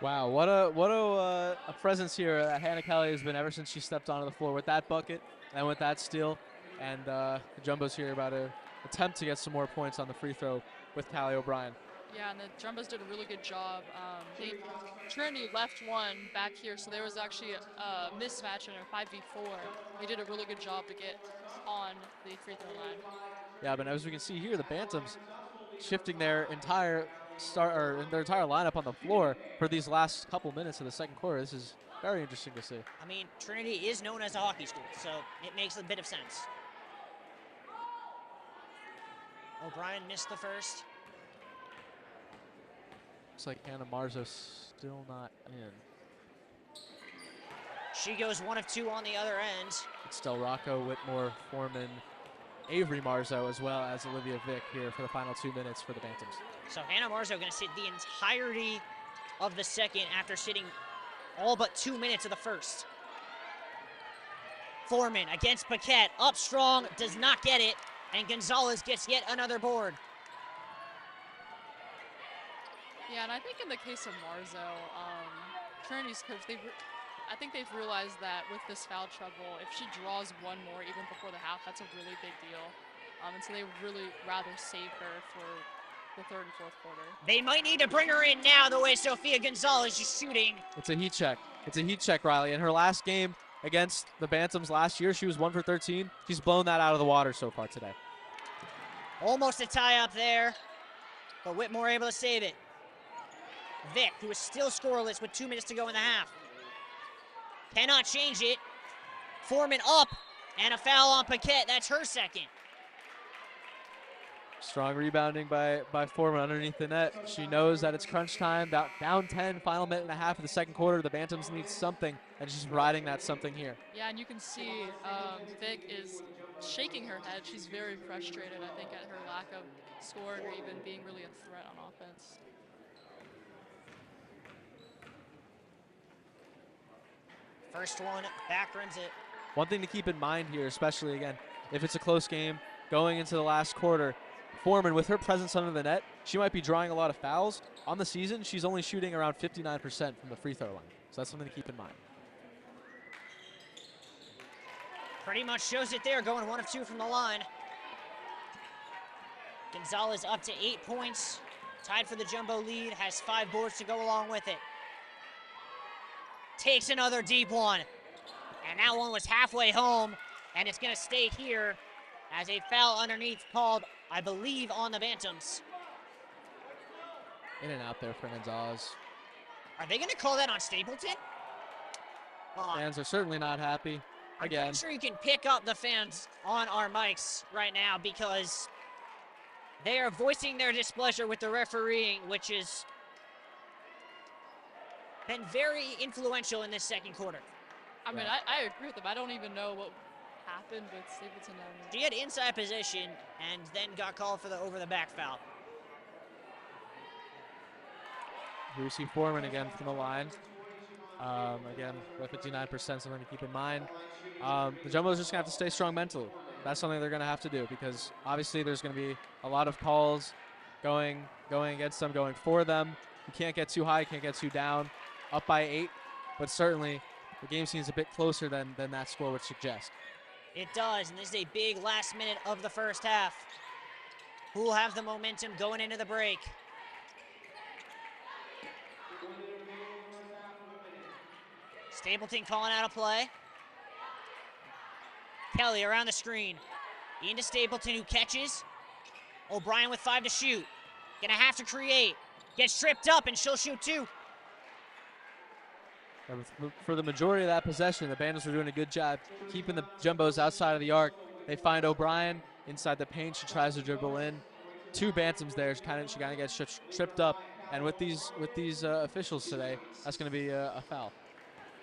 Wow, what a presence here Hannah Kelly has been ever since she stepped onto the floor with that bucket and with that steal. And the Jumbo's here about to attempt to get some more points on the free throw with Callie O'Brien. Yeah, and the Jumbos did a really good job. Trinity left one back here, so there was actually a mismatch in a 5v4. They did a really good job to get on the free throw line. Yeah, but as we can see here, the Bantams shifting their entire lineup on the floor for these last couple minutes of the second quarter. This is very interesting to see. I mean, Trinity is known as a hockey school, so it makes a bit of sense. O'Brien missed the first. Looks like Hannah Marzo still not in. She goes 1 of 2 on the other end. It's Del Rocco, Whitmore, Foreman, Avery Marzo, as well as Olivia Vick here for the final 2 minutes for the Bantams. So Hannah Marzo going to sit the entirety of the second after sitting all but 2 minutes of the first. Foreman against Paquette, up strong, does not get it, and Gonzalez gets yet another board. Yeah, and I think in the case of Marzo, Trinity's coach, I think they've realized that with this foul trouble, if she draws one more even before the half, that's a really big deal. And so they would really rather save her for the third and fourth quarter. They might need to bring her in now the way Sofia Gonzalez is shooting. It's a heat check. It's a heat check, Riley. In her last game against the Bantams last year, she was 1 for 13. She's blown that out of the water so far today. Almost a tie up there, but Whitmore able to save it. Vick, who is still scoreless with 2 minutes to go in the half. Cannot change it. Foreman up, and a foul on Paquette. That's her second. Strong rebounding by Foreman underneath the net. She knows that it's crunch time. Down 10, final minute and a half of the second quarter. The Bantams need something, and she's riding that something here. Yeah, and you can see Vick is shaking her head. She's very frustrated, I think, at her lack of scoring or even being really a threat on offense. First one, back rims it. One thing to keep in mind here, especially, again, if it's a close game going into the last quarter, Foreman, with her presence under the net, she might be drawing a lot of fouls. On the season, she's only shooting around 59% from the free throw line. So that's something to keep in mind. Pretty much shows it there, going 1 of 2 from the line. Gonzalez up to 8 points. Tied for the Jumbo lead, has 5 boards to go along with it. Takes another deep one. And that one was halfway home, and it's going to stay here as a foul underneath called, I believe, on the Bantams. In and out there for Gonzalez. Are they going to call that on Stapleton? Fans are certainly not happy. again. I'm sure you can pick up the fans on our mics right now because they are voicing their displeasure with the refereeing, which has been very influential in this second quarter. I mean, I agree with them. I don't even know what happened with Stapleton down there. She had inside position and then got called for the over-the-back foul. Brucey Foreman again from the line. Again, with 59%, something to keep in mind. The Jumbos just going to have to stay strong mentally. That's something they're going to have to do because obviously there's going to be a lot of calls going against them, going for them. You can't get too high, can't get too down. Up by 8, but certainly the game seems a bit closer than that score would suggest. It does, and this is a big last minute of the first half. Who will have the momentum going into the break? Stapleton calling out a play. Kelly around the screen. Into Stapleton, who catches. O'Brien with 5 to shoot. Gonna have to create. Gets tripped up, and she'll shoot 2. For the majority of that possession, the Bandits were doing a good job keeping the Jumbos outside of the arc. They find O'Brien inside the paint. She tries to dribble in. 2 Bantams there. She kind of gets tripped up. And with these officials today, that's going to be a foul.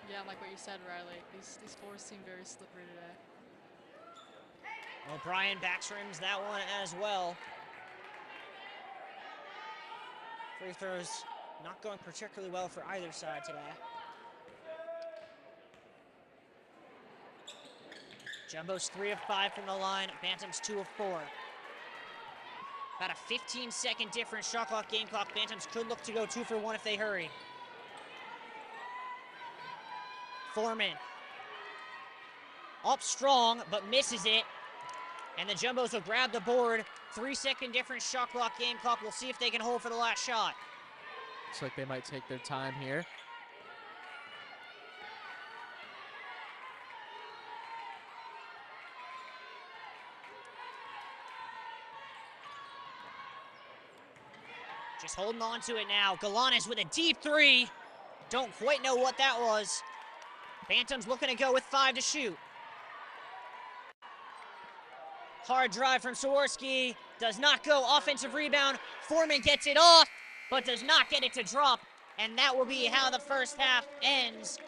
Yeah, like what you said, Riley. These floors seem very slippery today. O'Brien backsrims that one as well. Free throws not going particularly well for either side today. Jumbo's 3 of 5 from the line. Bantams 2 of 4. About a 15-second difference. Shot clock, game clock. Bantams could look to go 2 for 1 if they hurry. Foreman. Up strong, but misses it. And the Jumbos will grab the board. 3-second difference. Shot clock, game clock. We'll see if they can hold for the last shot. Looks like they might take their time here. Just holding on to it now. Galanis with a deep 3. Don't quite know what that was. Bantams looking to go with 5 to shoot. Hard drive from Saworski. Does not go. Offensive rebound. Foreman gets it off, but does not get it to drop. And that will be how the first half ends.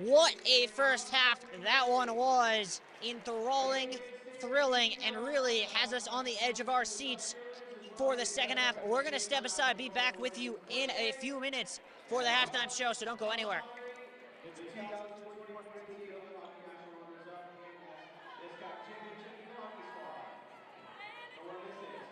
What a first half that one was. Enthralling, thrilling, and really has us on the edge of our seats for the second half. We're going to step aside, be back with you in a few minutes for the halftime show, so don't go anywhere. The 2021 NCAA Hockey National runners-up and this CAC Championship Junior Hockey Squad. Know where this is.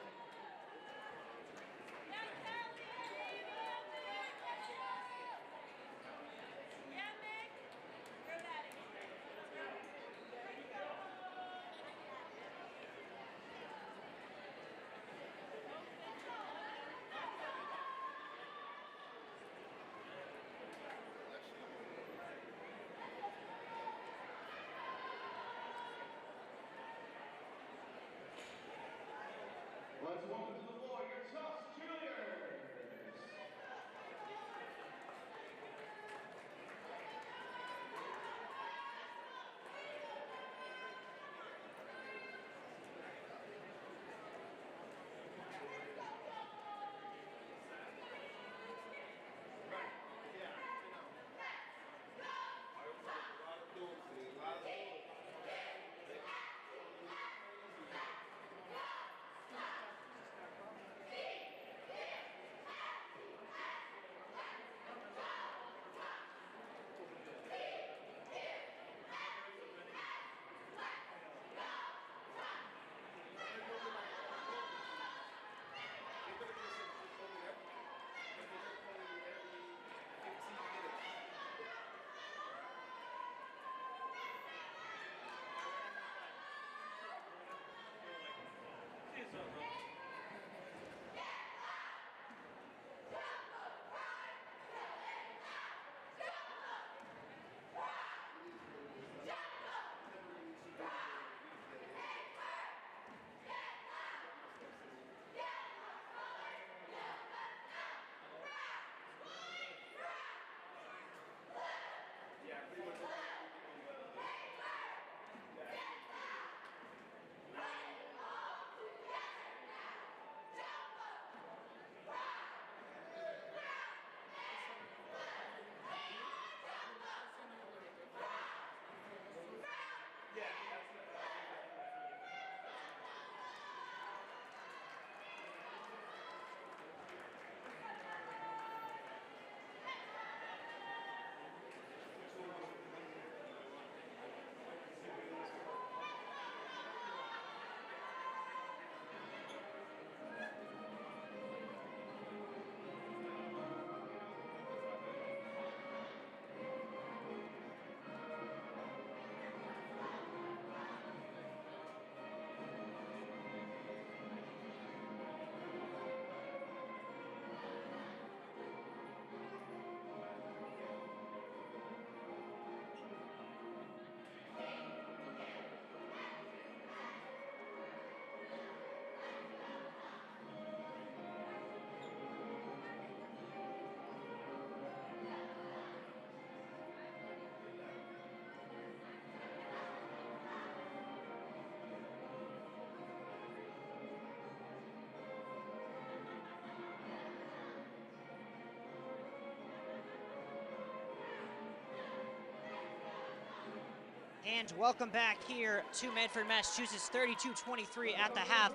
And welcome back here to Medford, Massachusetts, 32-23 at the half.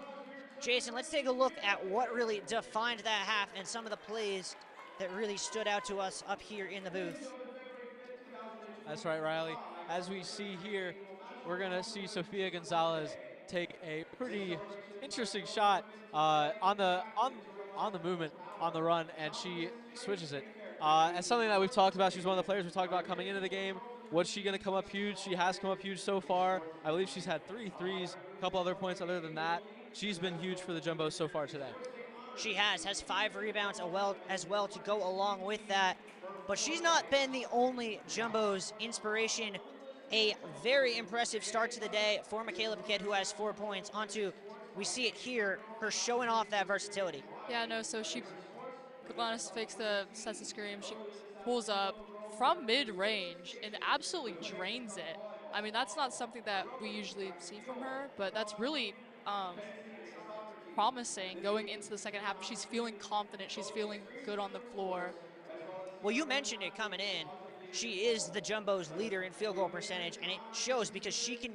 Jason, let's take a look at what really defined that half and some of the plays that really stood out to us up here in the booth. That's right, Riley. As we see here, we're going to see Sofia Gonzalez take a pretty interesting shot on the movement, on the run, and she switches it. And something that we've talked about, she's one of the players we talked about coming into the game. Was she going to come up huge? She has come up huge so far. I believe she's had 3 threes, a couple other points other than that. She's been huge for the Jumbos so far today. She has 5 rebounds as well to go along with that. But she's not been the only Jumbo's inspiration. A very impressive start to the day for Michaela Paquette, who has 4 points. We see it here, her showing off that versatility. Yeah, no, so Cabanas fakes sets the screen. She pulls up from mid-range and absolutely drains it. I mean, that's not something that we usually see from her, but that's really promising going into the second half. She's feeling confident. She's feeling good on the floor. Well, you mentioned it coming in. She is the Jumbo's leader in field goal percentage, and it shows because she can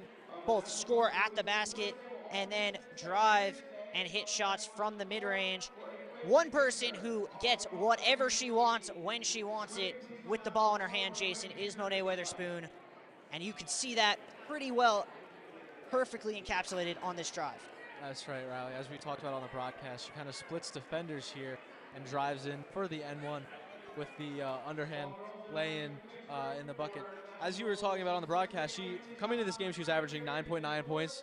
both score at the basket and then drive and hit shots from the mid-range. One person who gets whatever she wants when she wants it with the ball in her hand, Jason, is Monet Weatherspoon. And you can see that pretty well, perfectly encapsulated on this drive. That's right, Riley. As we talked about on the broadcast, she kind of splits defenders here and drives in for the N1 with the underhand lay-in in the bucket. As you were talking about on the broadcast, coming into this game, she was averaging 9.9 points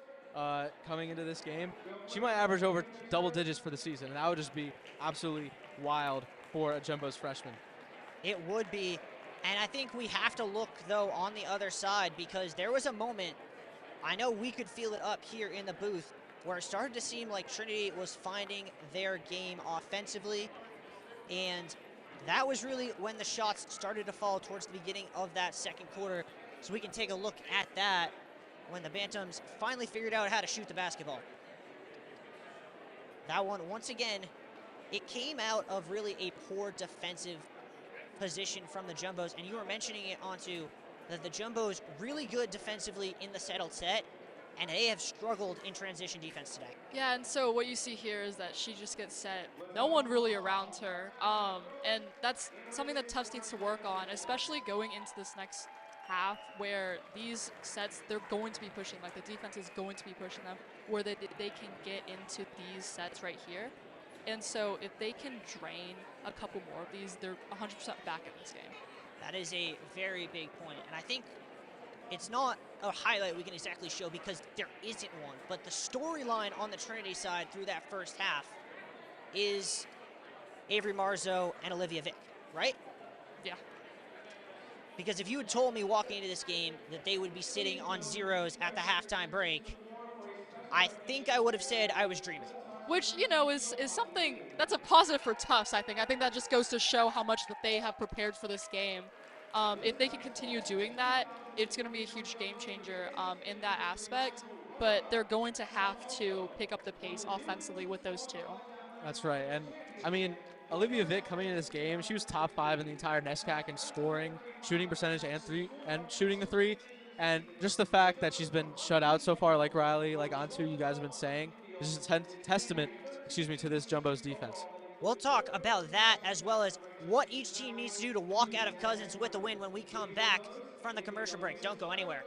coming into this game. She might average over double digits for the season, and that would just be absolutely wild for a Jumbo's freshman. It would be, and I think we have to look, though, on the other side, because there was a moment, I know we could feel it up here in the booth, where it started to seem like Trinity was finding their game offensively, and that was really when the shots started to fall towards the beginning of that second quarter. So we can take a look at that when the Bantams finally figured out how to shoot the basketball. That one, once again, it came out of really a poor defensive position from the Jumbos, and you were mentioning it onto that the Jumbos really good defensively in the settled set, and they have struggled in transition defense today. Yeah, and so what you see here is that she just gets set. No one really around her, and that's something that Tufts needs to work on, especially going into this next half where these sets, they're going to be pushing, like the defense is going to be pushing them, where they can get into these sets right here. And so if they can drain a couple more of these, they're 100% back in this game. That is a very big point, and I think it's not a highlight we can exactly show because there isn't one, but the storyline on the Trinity side through that first half is Avery Marzo and Olivia Vick, right? Yeah. Because if you had told me walking into this game that they would be sitting on zeros at the halftime break, I think I would have said I was dreaming. Which, you know, is something that's a positive for Tufts, I think. I think that just goes to show how much that they have prepared for this game. If they can continue doing that, it's going to be a huge game changer in that aspect. But they're going to have to pick up the pace offensively with those two. That's right. And, I mean, Olivia Vick coming into this game, she was top 5 in the entire NESCAC in scoring, shooting percentage, and shooting the three. And just the fact that she's been shut out so far, like Riley, like Antu, you guys have been saying, this is a testament, to this Jumbo's defense. We'll talk about that as well as what each team needs to do to walk out of Cousins with a win when we come back from the commercial break. Don't go anywhere.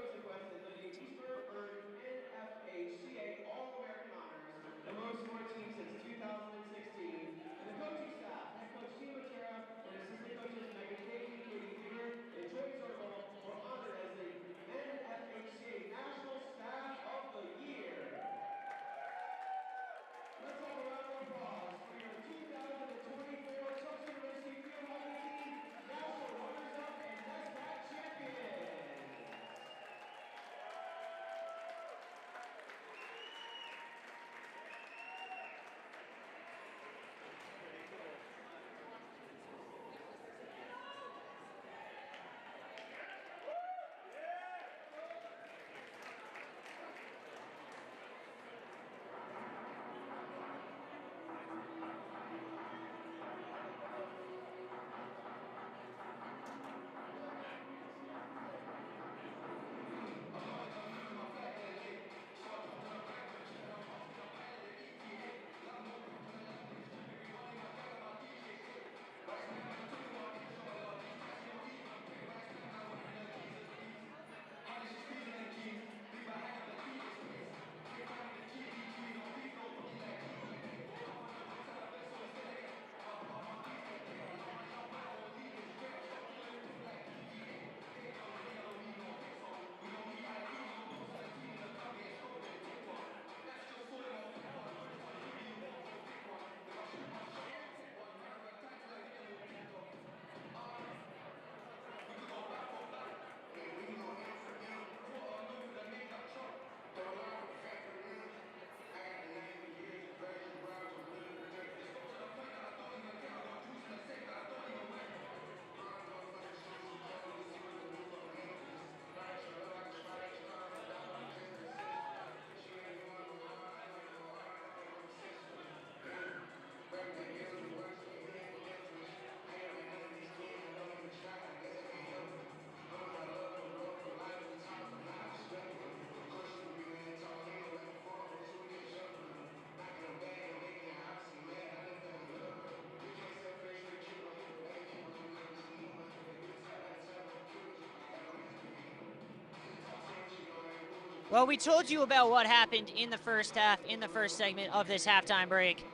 NFHCA All-American honors, the most scored team since 2016, and the coaching staff, head coach Tina Matera and assistant coaches Megan Cady, Katie Cleaver, and Joey Zergel were honored as the NFHCA National Staff of the Year. Let's have a round of applause for your 2024 Tufts University Field Hockey Team National Runners-Up and NESCAC Champions. Well, we told you about what happened in the first half, in the first segment of this halftime break.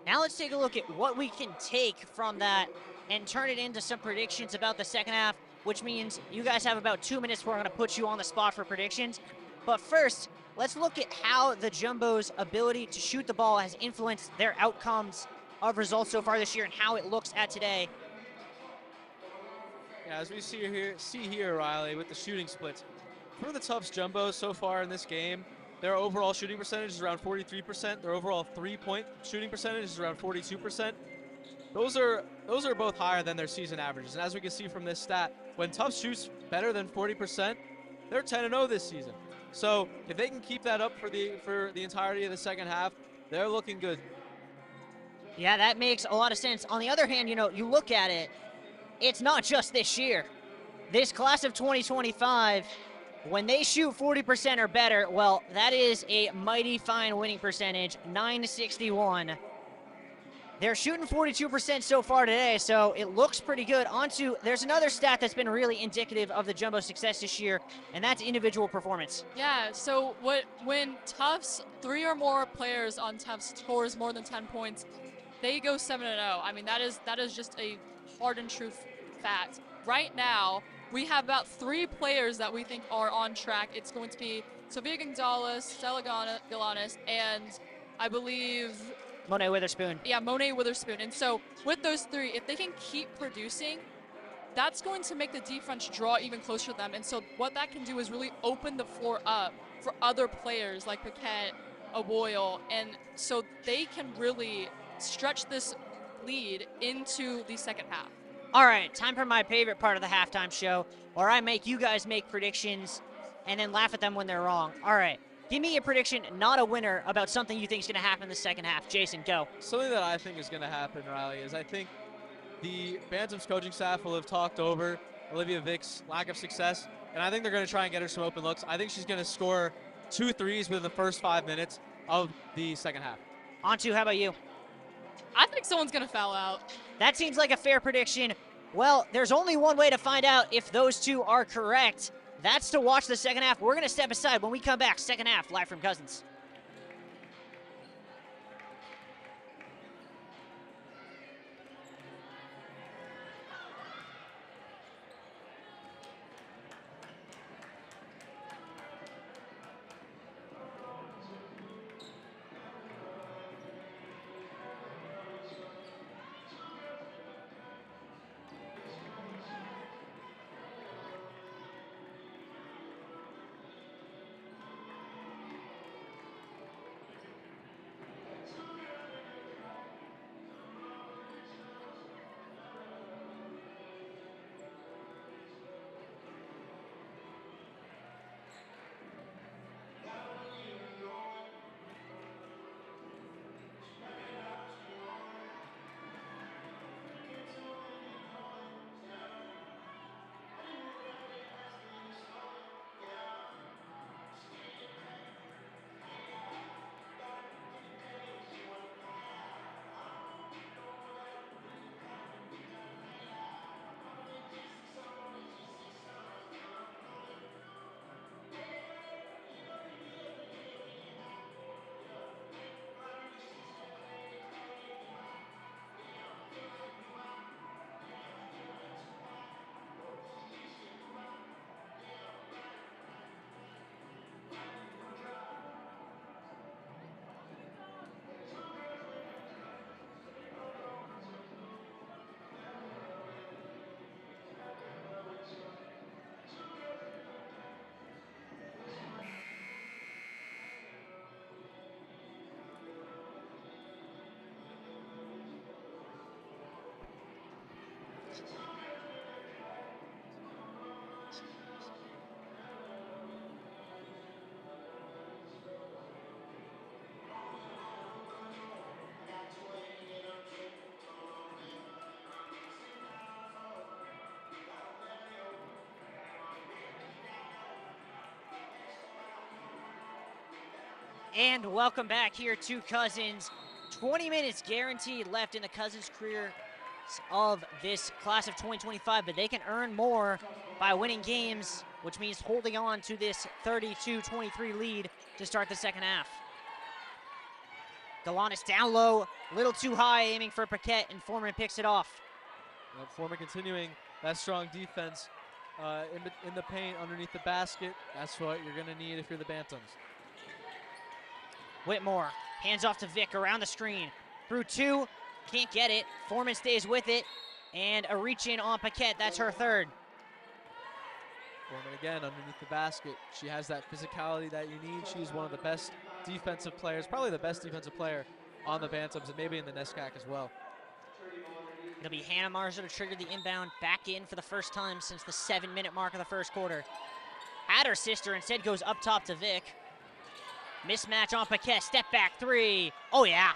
Now let's take a look at what we can take from that and turn it into some predictions about the second half, which means you guys have about 2 minutes where I'm going to put you on the spot for predictions. But first, let's look at how the Jumbo's ability to shoot the ball has influenced their outcomes of results so far this year and how it looks at today. Yeah, as we see here, Riley, with the shooting splits. For the Tufts Jumbos so far in this game, their overall shooting percentage is around 43%. Their overall three-point shooting percentage is around 42%. Those are both higher than their season averages. And as we can see from this stat, when Tufts shoots better than 40%, they're 10-0 this season. So if they can keep that up for the entirety of the second half, they're looking good. Yeah, that makes a lot of sense. On the other hand, you look at it, it's not just this year. This class of 2025, when they shoot 40% or better, well, that is a mighty fine winning percentage, 961. They're shooting 42% so far today, so it looks pretty good. There's another stat that's been really indicative of the Jumbo success this year, and that's individual performance. Yeah, so when Tufts, 3 or more players on Tufts scores more than 10 points, they go 7-0. I mean, that is just a hard and true fact. Right now, we have about 3 players that we think are on track. It's going to be Sofia Gonzalez, Stella Galanis, and I believe Monet Witherspoon. yeah, Monet Witherspoon. And so with those 3, if they can keep producing, that's going to make the defense draw even closer to them. And so what that can do is really open the floor up for other players like Paquette, Aboyle, and so they can really stretch this lead into the second half. All right, time for my favorite part of the halftime show, where I make you guys make predictions and then laugh at them when they're wrong. All right, give me a prediction, not a winner, about something you think is going to happen in the second half. Jason, go. Something that I think is going to happen, Riley, is I think the Bantam's coaching staff will have talked over Olivia Vick's lack of success, and I think they're going to try and get her some open looks. I think she's going to score 2 threes within the first 5 minutes of the second half. Antu, how about you? I think someone's going to foul out. That seems like a fair prediction. Well, there's only one way to find out if those two are correct. That's to watch the second half. We're going to step aside when we come back. Second half, live from Cousins. And welcome back here to Cousins. 20 minutes guaranteed left in the Cousins career of this class of 2025, but they can earn more by winning games which means holding on to this 32-23 lead to start the second half. Galanis down low, a little too high, aiming for Paquette, and Foreman picks it off. And Foreman continuing that strong defense in the paint underneath the basket. That's what you're going to need if you're the Bantams. Whitmore hands off to Vic around the screen. Through two, can't get it. Foreman stays with it, and a reach in on Paquette. That's her third. Foreman again underneath the basket. She has that physicality that you need. She's one of the best defensive players, probably the best defensive player on the Bantams and maybe in the NESCAC as well. It'll be Hannah Marzo to trigger the inbound back in for the first time since the 7-minute mark of the first quarter. Had her sister, instead goes up top to Vic. Mismatch on Paquette, step back three. Oh yeah.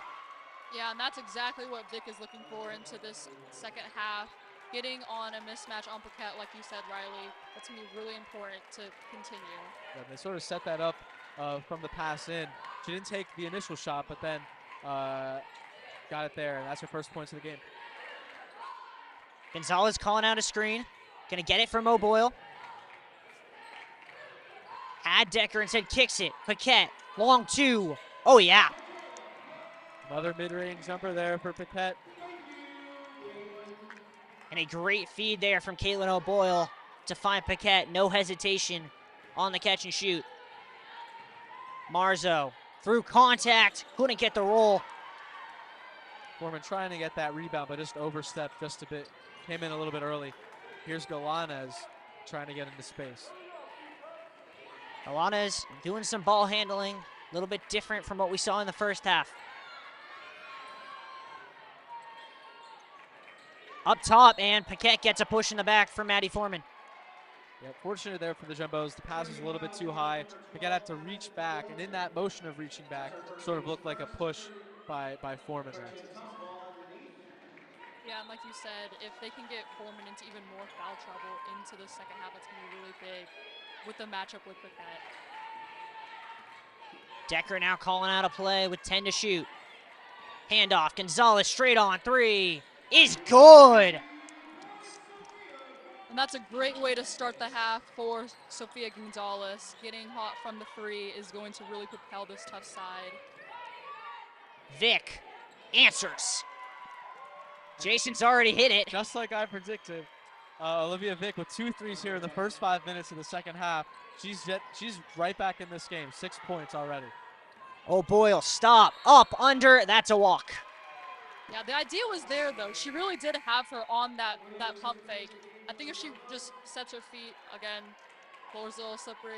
Yeah, and that's exactly what Vic is looking for into this second half. Getting on a mismatch on Paquette, like you said, Riley, that's going to be really important to continue. Yeah, they sort of set that up from the pass in. She didn't take the initial shot, but then got it there, and that's her first points of the game. Gonzalez calling out a screen. Gonna get it from O'Boyle. Had Decker instead, kicks it. Paquette, long two. Oh yeah. Another mid-range jumper there for Paquette. And a great feed there from Caitlin O'Boyle to find Paquette. No hesitation on the catch and shoot. Marzo through contact, couldn't get the roll. Foreman trying to get that rebound, but just overstepped just a bit. Came in a little bit early. Here's Galanes trying to get into space. Alana's doing some ball handling, a little bit different from what we saw in the first half. Up top, and Paquette gets a push in the back from Maddie Foreman. Yeah, fortunate there for the Jumbos. The pass was a little bit too high. Paquette had to reach back, and in that motion of reaching back, sort of looked like a push by Foreman there. Yeah, and like you said, if they can get Foreman into even more foul trouble into the second half, that's going to be really big with the matchup with Paquette. Decker now calling out a play with 10 to shoot. Handoff, Gonzalez straight on three is good. And that's a great way to start the half for Sofia Gonzalez. Getting hot from the three is going to really propel this Tufts side. Vic answers. Jason's already hit it. Just like I predicted, Olivia Vic with 2 threes here in the first 5 minutes of the second half. She's right back in this game, 6 points already. Oh, Boyle, stop, up, under, that's a walk. Yeah, the idea was there, though. She really did have her on that pump fake. I think if she just sets her feet, again, floor's a little slippery,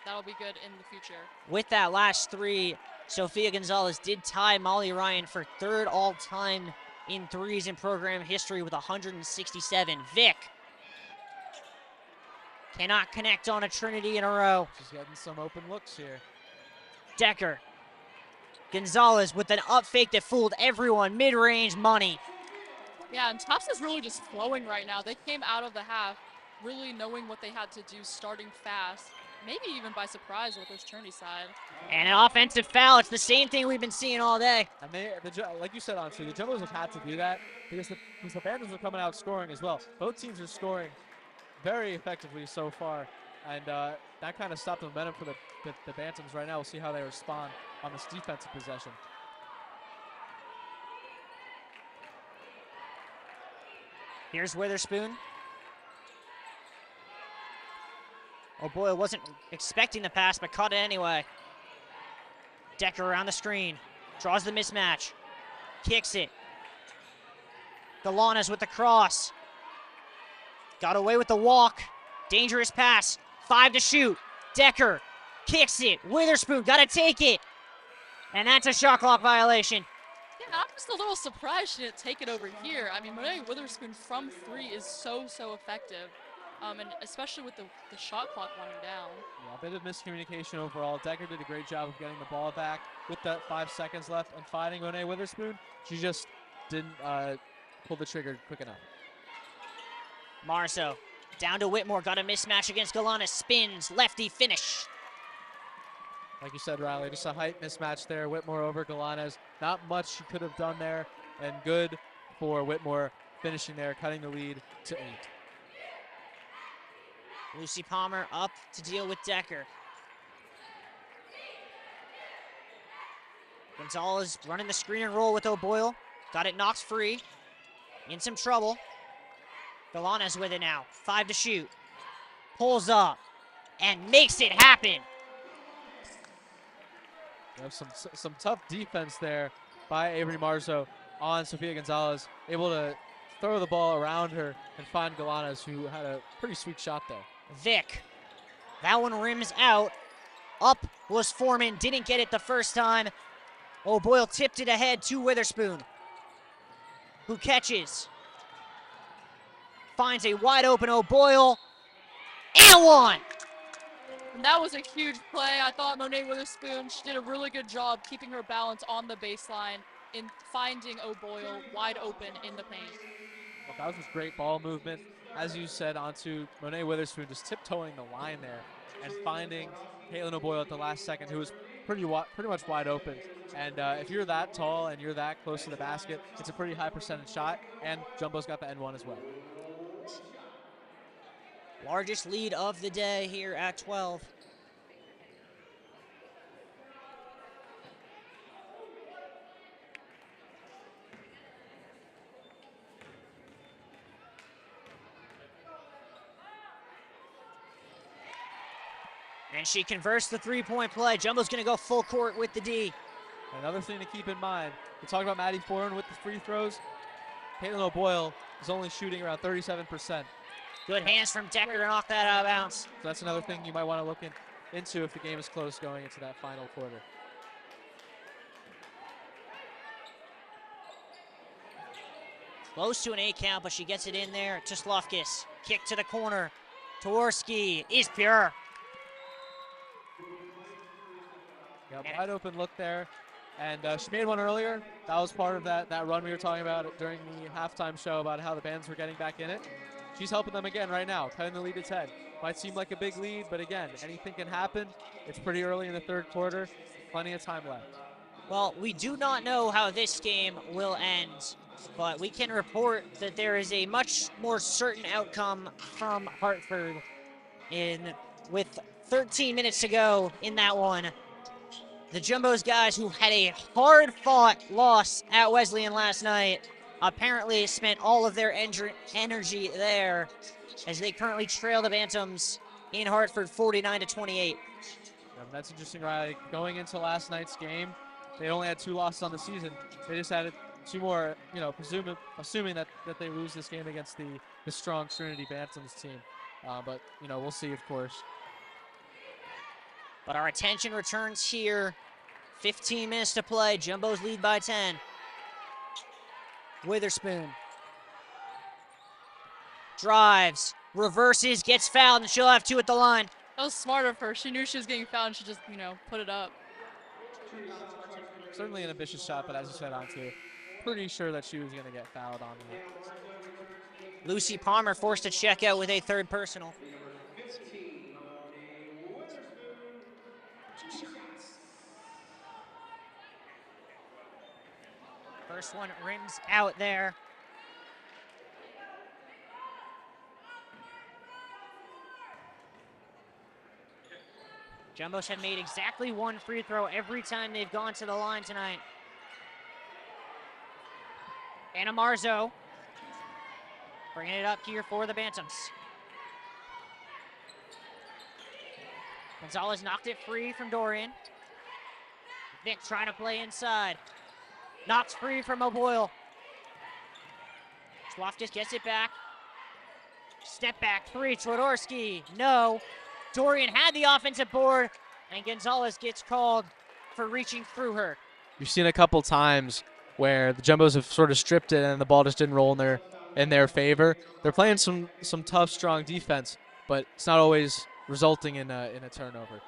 that'll be good in the future. With that last three, Sofia Gonzalez did tie Molly Ryan for third all-time in threes in program history with 167. Vic cannot connect on a Trinity in a row. She's getting some open looks here. Decker. Gonzalez with an up fake that fooled everyone. Mid-range money. Yeah, and Tufts is really just flowing right now. They came out of the half really knowing what they had to do, starting fast. Maybe even by surprise with this Trinity side. And an offensive foul. It's the same thing we've been seeing all day. And like you said, honestly, the Jumbos have had to do that because the Bantams are coming out scoring as well. Both teams are scoring very effectively so far, and that kind of stopped the momentum for the Bantams right now. We'll see how they respond on this defensive possession. Here's Witherspoon. Oh boy, wasn't expecting the pass, but caught it anyway. Decker around the screen. Draws the mismatch. Kicks it. Galanes with the cross. Got away with the walk. Dangerous pass. 5 to shoot. Decker kicks it. Witherspoon got to take it. And that's a shot clock violation. Yeah, I'm just a little surprised she didn't take it over here. I mean, Monet Witherspoon from three is so effective. And especially with the shot clock running down. Yeah, a bit of miscommunication overall. Decker did a great job of getting the ball back with that 5 seconds left and finding Monet Witherspoon. She just didn't pull the trigger quick enough. Marzo down to Whitmore. Got a mismatch against Galanes. Spins. Lefty finish. Like you said, Riley, just a height mismatch there. Whitmore over Galanes. Not much she could have done there. And good for Whitmore finishing there, cutting the lead to 8. Lucy Palmer up to deal with Decker. Gonzalez running the screen and roll with O'Boyle. Got it knocked free. In some trouble. Galanes with it now. 5 to shoot. Pulls up and makes it happen. You have some tough defense there by Avery Marzo on Sofia Gonzalez. Able to throw the ball around her and find Galanes, who had a pretty sweet shot there. Vic. That one rims out. Up was Foreman. Didn't get it the first time. O'Boyle tipped it ahead to Witherspoon, who catches. Finds a wide open O'Boyle. And one! And that was a huge play. I thought Monet Witherspoon, she did a really good job keeping her balance on the baseline in finding O'Boyle wide open in the paint. Well, that was just great ball movement, as you said, onto Monet Witherspoon, just tiptoeing the line there and finding Caitlin O'Boyle at the last second, who was pretty much wide open. And if you're that tall and you're that close to the basket, it's a pretty high percentage shot, and Jumbo's got the N1 as well. Largest lead of the day here at 12. And she converts the three-point play. Jumbo's going to go full court with the D. Another thing to keep in mind, we talked about Maddie Foreign with the free throws. Caitlin O'Boyle is only shooting around 37%. Good hands from Decker to knock that out of bounds. So that's another thing you might want to look into if the game is close going into that final quarter. Close to an 8 count, but she gets it in there to Slofkis. Kick to the corner. Towarski is pure. Yeah, wide open look there. And she made one earlier. That was part of that run we were talking about during the halftime show about how the bands were getting back in it. She's helping them again right now, cutting the lead to 10. Might seem like a big lead, but again, anything can happen. It's pretty early in the third quarter. Plenty of time left. Well, we do not know how this game will end, but we can report that there is a much more certain outcome from Hartford with 13 minutes to go in that one. The Jumbo's guys, who had a hard-fought loss at Wesleyan last night, apparently spent all of their energy there as they currently trail the Bantams in Hartford 49-28. That's interesting, Riley. Going into last night's game, they only had 2 losses on the season. They just added 2 more, assuming that they lose this game against the strong Trinity Bantams team. But, we'll see, of course. But our attention returns here. 15 minutes to play. Jumbo's lead by 10. Witherspoon drives, reverses, gets fouled, and she'll have 2 at the line. That was smart of her. She knew she was getting fouled and she just, put it up. Certainly an ambitious shot, but as you said, onto, pretty sure that she was going to get fouled on that. Lucy Palmer forced to check out with a third personal. First one rims out there. Jumbos have made exactly 1 free throw every time they've gone to the line tonight. Anna Marzo bringing it up here for the Bantams. Gonzalez knocked it free from Dorian. Vic trying to play inside. Knocks free from O'Boyle. Slofkis gets it back. Step back 3, Twodorski. No. Dorian had the offensive board, and Gonzalez gets called for reaching through her. You've seen a couple times where the Jumbos have sort of stripped it and the ball just didn't roll in their favor. They're playing some tough, strong defense, but it's not always resulting in a turnover.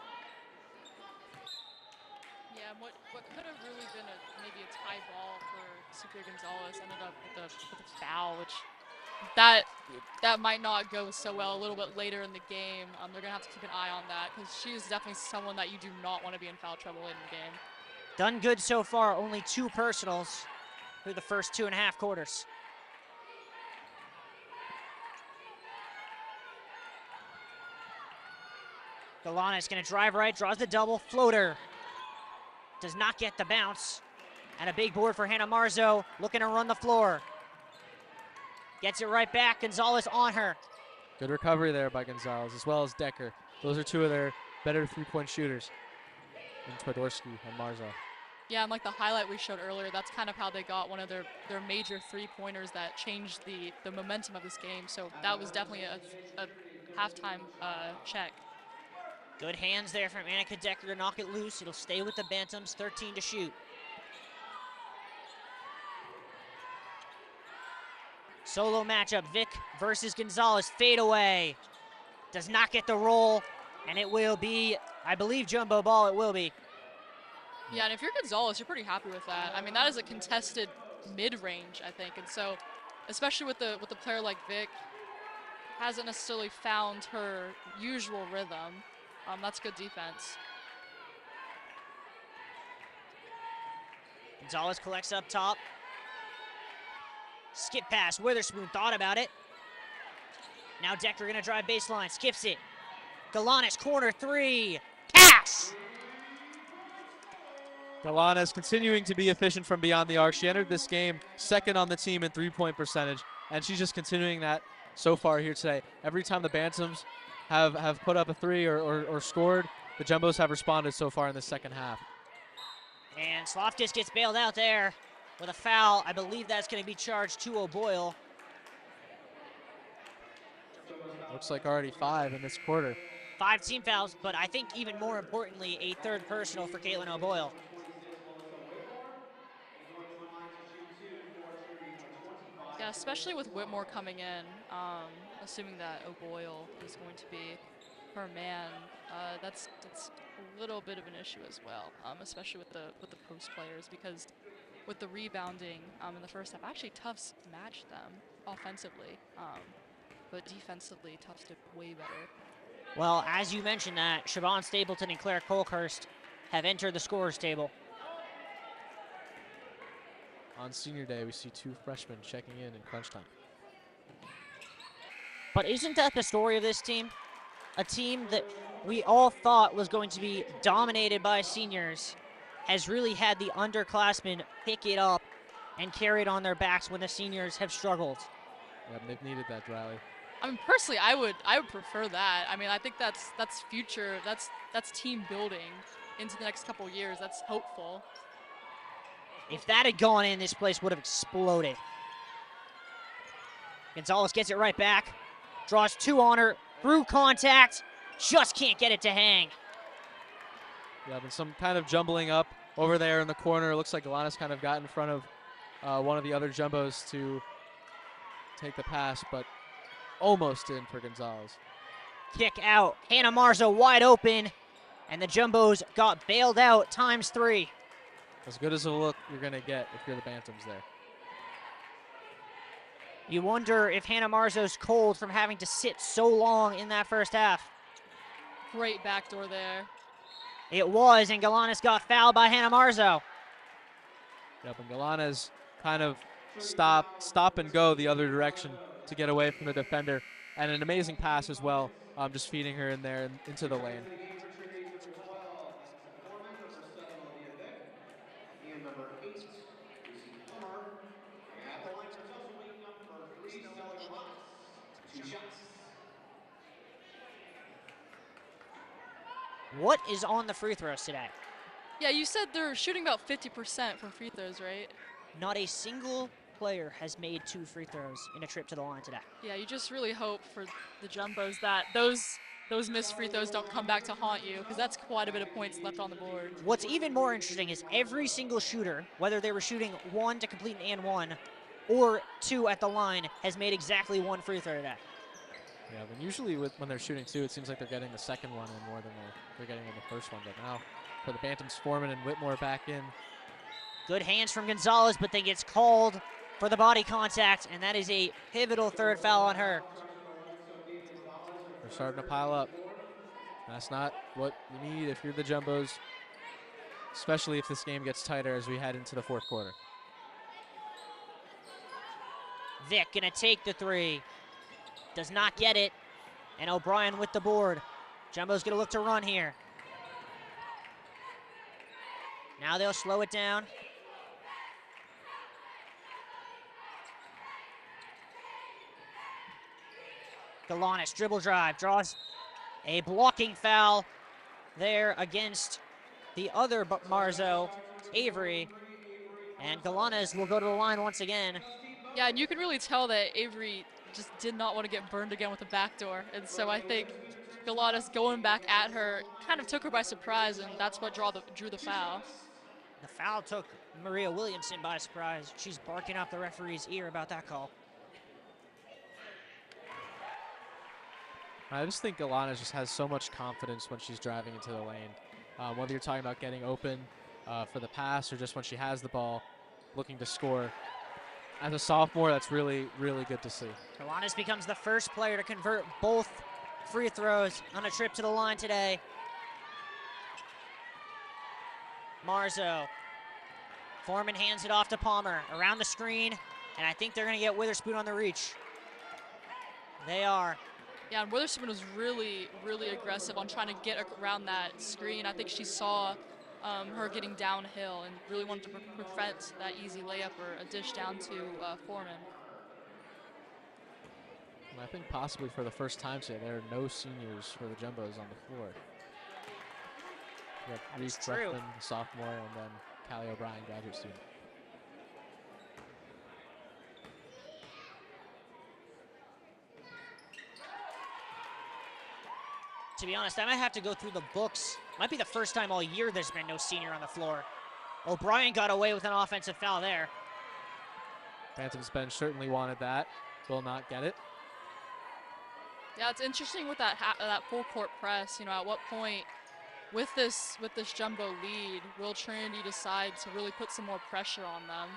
Yeah, what could have really been maybe a tie ball for Sophia Gonzalez ended up with a foul, which that might not go so well a little bit later in the game. They're going to have to keep an eye on that because she is definitely someone that you do not want to be in foul trouble in the game. Done good so far, only 2 personals through the first 2.5 quarters. Galanis going to drive right, draws the double, floater. Does not get the bounce. And a big board for Hannah Marzo, looking to run the floor. Gets it right back, Gonzalez on her. Good recovery there by Gonzalez, as well as Decker. Those are two of their better three-point shooters in Twidorsky and Marzo. Yeah, and like the highlight we showed earlier, that's kind of how they got one of their major three-pointers that changed the momentum of this game. So that was definitely a halftime check. Good hands there from Annika Decker to knock it loose. It'll stay with the Bantams, 13 to shoot. Solo matchup, Vic versus Gonzalez, fade away. Does not get the roll, and it will be, I believe, jumbo ball, it will be. Yeah, and if you're Gonzalez, you're pretty happy with that. I mean, that is a contested mid-range, I think, and so, especially with the player like Vic, hasn't necessarily found her usual rhythm. That's good defense. Gonzalez collects up top. Skip pass, Witherspoon thought about it. Now Decker gonna drive baseline, skips it. Galanis, corner three, cash! Galanis continuing to be efficient from beyond the arc. She entered this game second on the team in three-point percentage, and she's just continuing that so far here today. Every time the Bantams have put up a three or scored, the Jumbos have responded so far in the second half. And Sloftis gets bailed out there with a foul. I believe that's going to be charged to O'Boyle. Looks like already 5 in this quarter. 5 team fouls, but I think even more importantly, a third personal for Caitlin O'Boyle. Yeah, especially with Whitmore coming in, assuming that O'Boyle is going to be her man, that's a little bit of an issue as well, especially with the post players, because with the rebounding in the first half, actually Tufts matched them offensively, but defensively Tufts did way better. Well, as you mentioned that, Siobhan Stapleton and Claire Colkhurst have entered the scorers table. On senior day, we see 2 freshmen checking in crunch time. But isn't that the story of this team? A team that we all thought was going to be dominated by seniors has really had the underclassmen pick it up and carry it on their backs when the seniors have struggled. Yeah, they've needed that rally. I mean, personally, I would prefer that. I mean, I think that's future. That's team building into the next couple years. That's hopeful. If that had gone in, this place would have exploded. Gonzalez gets it right back. Draws 2 on her. Through contact. Just can't get it to hang. Yeah, been some kind of jumbling up over there in the corner. It looks like Galanis kind of got in front of one of the other Jumbos to take the pass, but almost in for Gonzalez. Kick out. Hannah Marzo wide open. And the Jumbos got bailed out ×3. As good as a look you're going to get if you're the Bantams there. You wonder if Hannah Marzo's cold from having to sit so long in that first half. Great backdoor there. It was, and Galanis got fouled by Hannah Marzo. Yep, and Galanis kind of stop and go the other direction to get away from the defender. And an amazing pass as well, just feeding her in there and into the lane. And number 8, Lucy Plummer. At the line for Tulsa, weighing up number 3, Stella Galanis. 2 shots. What is on the free throws today? Yeah, you said they're shooting about 50% from free throws, right? Not a single player has made 2 free throws in a trip to the line today. Yeah, you just really hope for the Jumbos that those missed free throws don't come back to haunt you, because that's quite a bit of points left on the board. What's even more interesting is every single shooter, whether they were shooting 1 to complete an and 1 or 2 at the line, has made exactly 1 free throw today. Yeah, but usually when they're shooting 2, it seems like they're getting the second one in more than they're getting in the first one. But now for the Bantams, Foreman and Whitmore back in. Good hands from Gonzalez, but then gets called for the body contact, and that is a pivotal third foul on her. They're starting to pile up. That's not what you need if you're the Jumbos, especially if this game gets tighter as we head into the fourth quarter. Vic gonna take the 3. Does not get it, and O'Brien with the board. Jumbo's going to look to run here. Now they'll slow it down. Galanis, dribble drive, draws a blocking foul there against the other Marzo, Avery. And Galanis will go to the line once again. Yeah, and you can really tell that Avery just did not want to get burned again with the backdoor. And so I think Galanis going back at her kind of took her by surprise, and that's what drew the foul. The foul took Maria Williamson by surprise. She's barking up the referee's ear about that call. I just think Galanis just has so much confidence when she's driving into the lane. Whether you're talking about getting open for the pass or just when she has the ball looking to score. As a sophomore, that's really, really good to see. Galanis becomes the first player to convert both free throws on a trip to the line today. Marzo. Foreman hands it off to Palmer. Around the screen, and I think they're going to get Witherspoon on the reach. They are. Yeah, and Witherspoon was really, really aggressive on trying to get around that screen. I think she saw her getting downhill and really wanted to prevent that easy layup or a dish down to Foreman. I think possibly for the first time today, there are no seniors for the Jumbos on the floor. We got Reese freshman, sophomore, and then Callie O'Brien, graduate student. To be honest, I might have to go through the books. Might be the first time all year there's been no senior on the floor. O'Brien got away with an offensive foul there. Phantom's bench certainly wanted that. Will not get it. Yeah, it's interesting with that full court press. You know, at what point with this Jumbo lead will Trinity decide to really put some more pressure on them?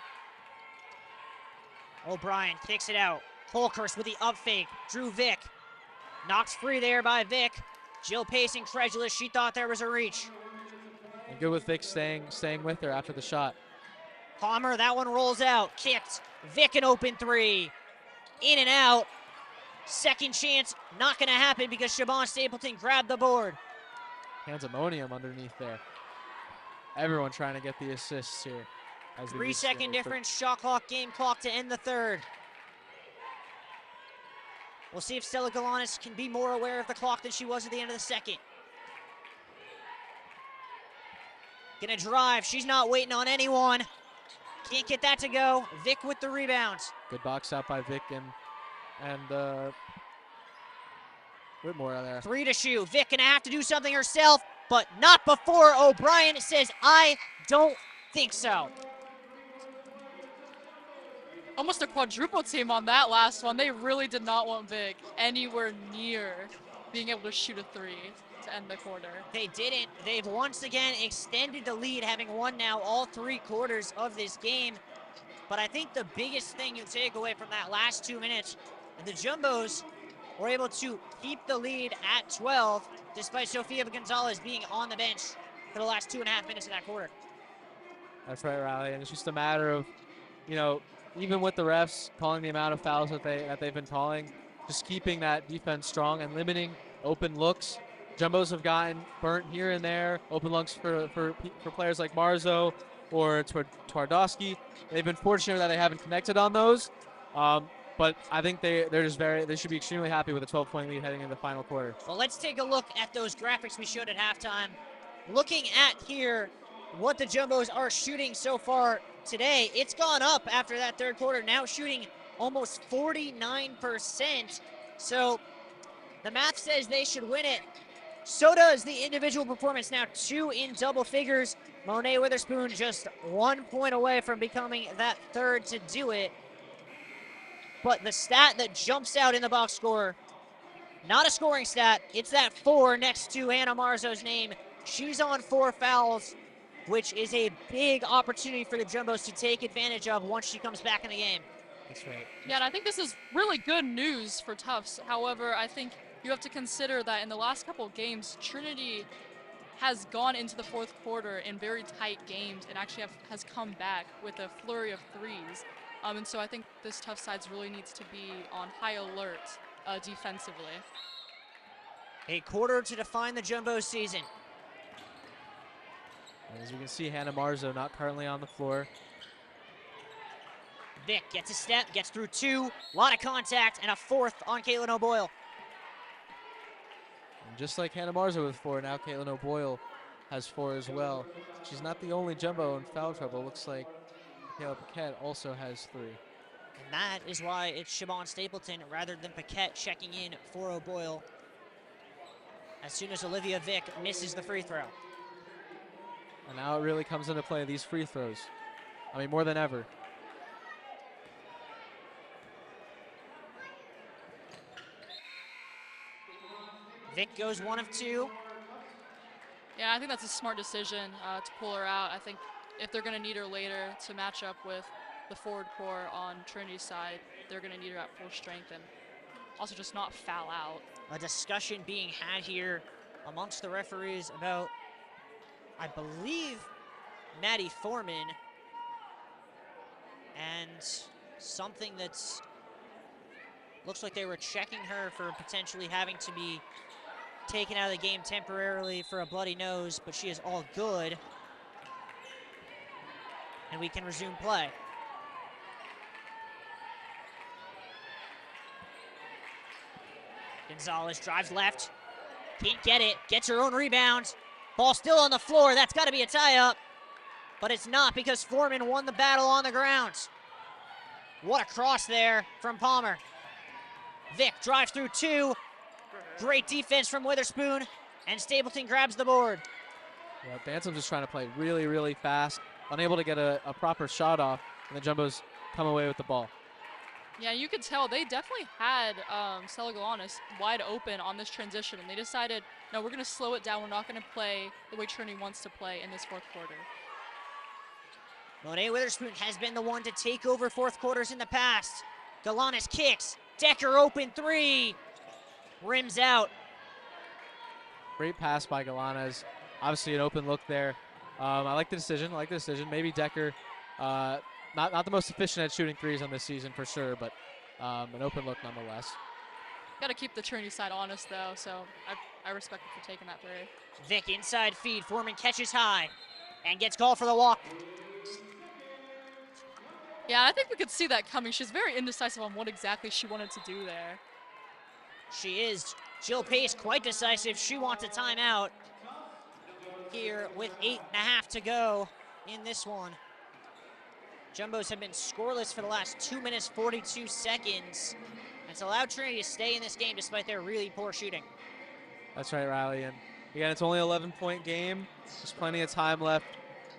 O'Brien kicks it out. Holkhurst with the up fake. Drew Vick. Knocked free there by Vick. Jill Pace incredulous. She thought there was a reach. And good with Vick staying with her after the shot. Palmer, that one rolls out. Kicked. Vick an open three. In and out. Second chance, not going to happen because Siobhan Stapleton grabbed the board. Pandemonium underneath there. Everyone trying to get the assists here. 3-second difference, shot clock, game clock to end the third. We'll see if Stella Galanis can be more aware of the clock than she was at the end of the second. Gonna drive, she's not waiting on anyone. Can't get that to go. Vick with the rebounds. Good box out by Vick and Whitmore there. 3 to shoot. Vick gonna have to do something herself, but not before O'Brien says, I don't think so. Almost a quadruple team on that last one. They really did not want Vick anywhere near being able to shoot a three to end the quarter. They didn't. They've once again extended the lead, having won now all 3 quarters of this game. But I think the biggest thing you take away from that last 2 minutes, the Jumbos were able to keep the lead at 12, despite Sofia Gonzalez being on the bench for the last 2.5 minutes of that quarter. That's right, Riley. And it's just a matter of, you know, even with the refs calling the amount of fouls that they've been calling, just keeping that defense strong and limiting open looks. Jumbos have gotten burnt here and there. Open looks for players like Marzo or Twardowski. They've been fortunate that they haven't connected on those. But I think they should be extremely happy with a 12-point lead heading into the final quarter. Well, let's take a look at those graphics we showed at halftime. Looking at here what the Jumbos are shooting so far today, it's gone up after that third quarter, now shooting almost 49%. So the math says they should win it. So does the individual performance, now 2 in double figures. Monet Witherspoon just 1 point away from becoming that third to do it. But the stat that jumps out in the box score, not a scoring stat, it's that 4 next to Hannah Marzo's name. She's on 4 fouls, which is a big opportunity for the Jumbos to take advantage of once she comes back in the game. That's right. Yeah, and I think this is really good news for Tufts. However, I think you have to consider that in the last couple of games, Trinity has gone into the fourth quarter in very tight games and actually has come back with a flurry of threes. And so I think this Tufts side really needs to be on high alert defensively. A quarter to define the Jumbo season. And as we can see, Hannah Marzo not currently on the floor. Vic gets a step, gets through two, a lot of contact, and a fourth on Caitlin O'Boyle. And just like Hannah Marzo with 4, now Caitlin O'Boyle has 4 as well. She's not the only Jumbo in foul trouble. Looks like Michaela Paquette also has 3. And that is why it's Siobhan Stapleton rather than Paquette checking in for O'Boyle as soon as Olivia Vick misses the free throw. And now it really comes into play, these free throws. I mean, more than ever. Vic goes 1 of 2. Yeah, I think that's a smart decision to pull her out. I think if they're going to need her later to match up with the forward core on Trinity's side, they're going to need her at full strength and also just not foul out. A discussion being had here amongst the referees about, I believe, Maddie Foreman, and something that's looks like they were checking her for potentially having to be taken out of the game temporarily for a bloody nose, but she is all good. And we can resume play. Gonzalez drives left, can't get it, gets her own rebound. Ball still on the floor, that's gotta be a tie-up. But it's not because Foreman won the battle on the ground. What a cross there from Palmer. Vic drives through 2. Great defense from Witherspoon, and Stapleton grabs the board. Yeah, Bantams just trying to play really, really fast, unable to get a proper shot off, and the Jumbos come away with the ball. Yeah, you could tell they definitely had Stella Galanis wide open on this transition, and they decided, no, we're going to slow it down. We're not going to play the way Trinity wants to play in this fourth quarter. Monet Witherspoon has been the one to take over fourth quarters in the past. Galanis kicks, Decker open 3. Rims out. Great pass by Galanes. Obviously an open look there. I like the decision. Maybe Decker, not the most efficient at shooting threes on this season for sure, but an open look nonetheless. Got to keep the Trinity side honest, though, so I respect it for taking that three. Vic inside feed. Foreman catches high and gets called for the walk. Yeah, I think we could see that coming. She's very indecisive on what exactly she wanted to do there. She is. Jill Pace quite decisive. She wants a timeout here with 8.5 to go in this one. Jumbos have been scoreless for the last 2 minutes, 42 seconds. It's allowed Trinity to stay in this game despite their really poor shooting. That's right, Riley. And again, it's only an 11-point game. There's plenty of time left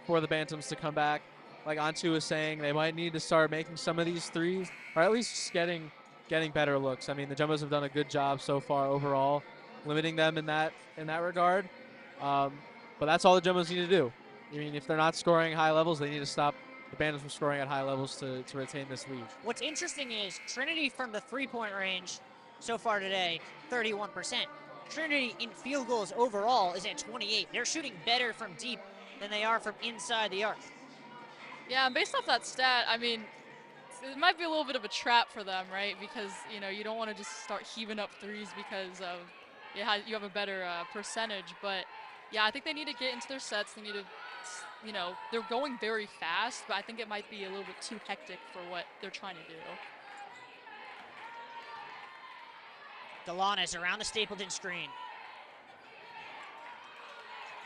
for the Bantams to come back. Like Antu was saying, they might need to start making some of these threes, or at least just getting better looks. I mean, the Jumbos have done a good job so far overall, limiting them in that regard. But that's all the Jumbos need to do. I mean, if they're not scoring high levels, they need to stop the Bantams from scoring at high levels to retain this lead. What's interesting is Trinity from the three-point range so far today, 31%. Trinity in field goals overall is at 28. They're shooting better from deep than they are from inside the arc. Yeah, based off that stat, I mean, it might be a little bit of a trap for them, right? Because, you know, you don't want to just start heaving up threes because of you have a better percentage. But, yeah, I think they need to get into their sets. They need to, you know, they're going very fast, but I think it might be a little bit too hectic for what they're trying to do. Galanis around the Stapleton screen.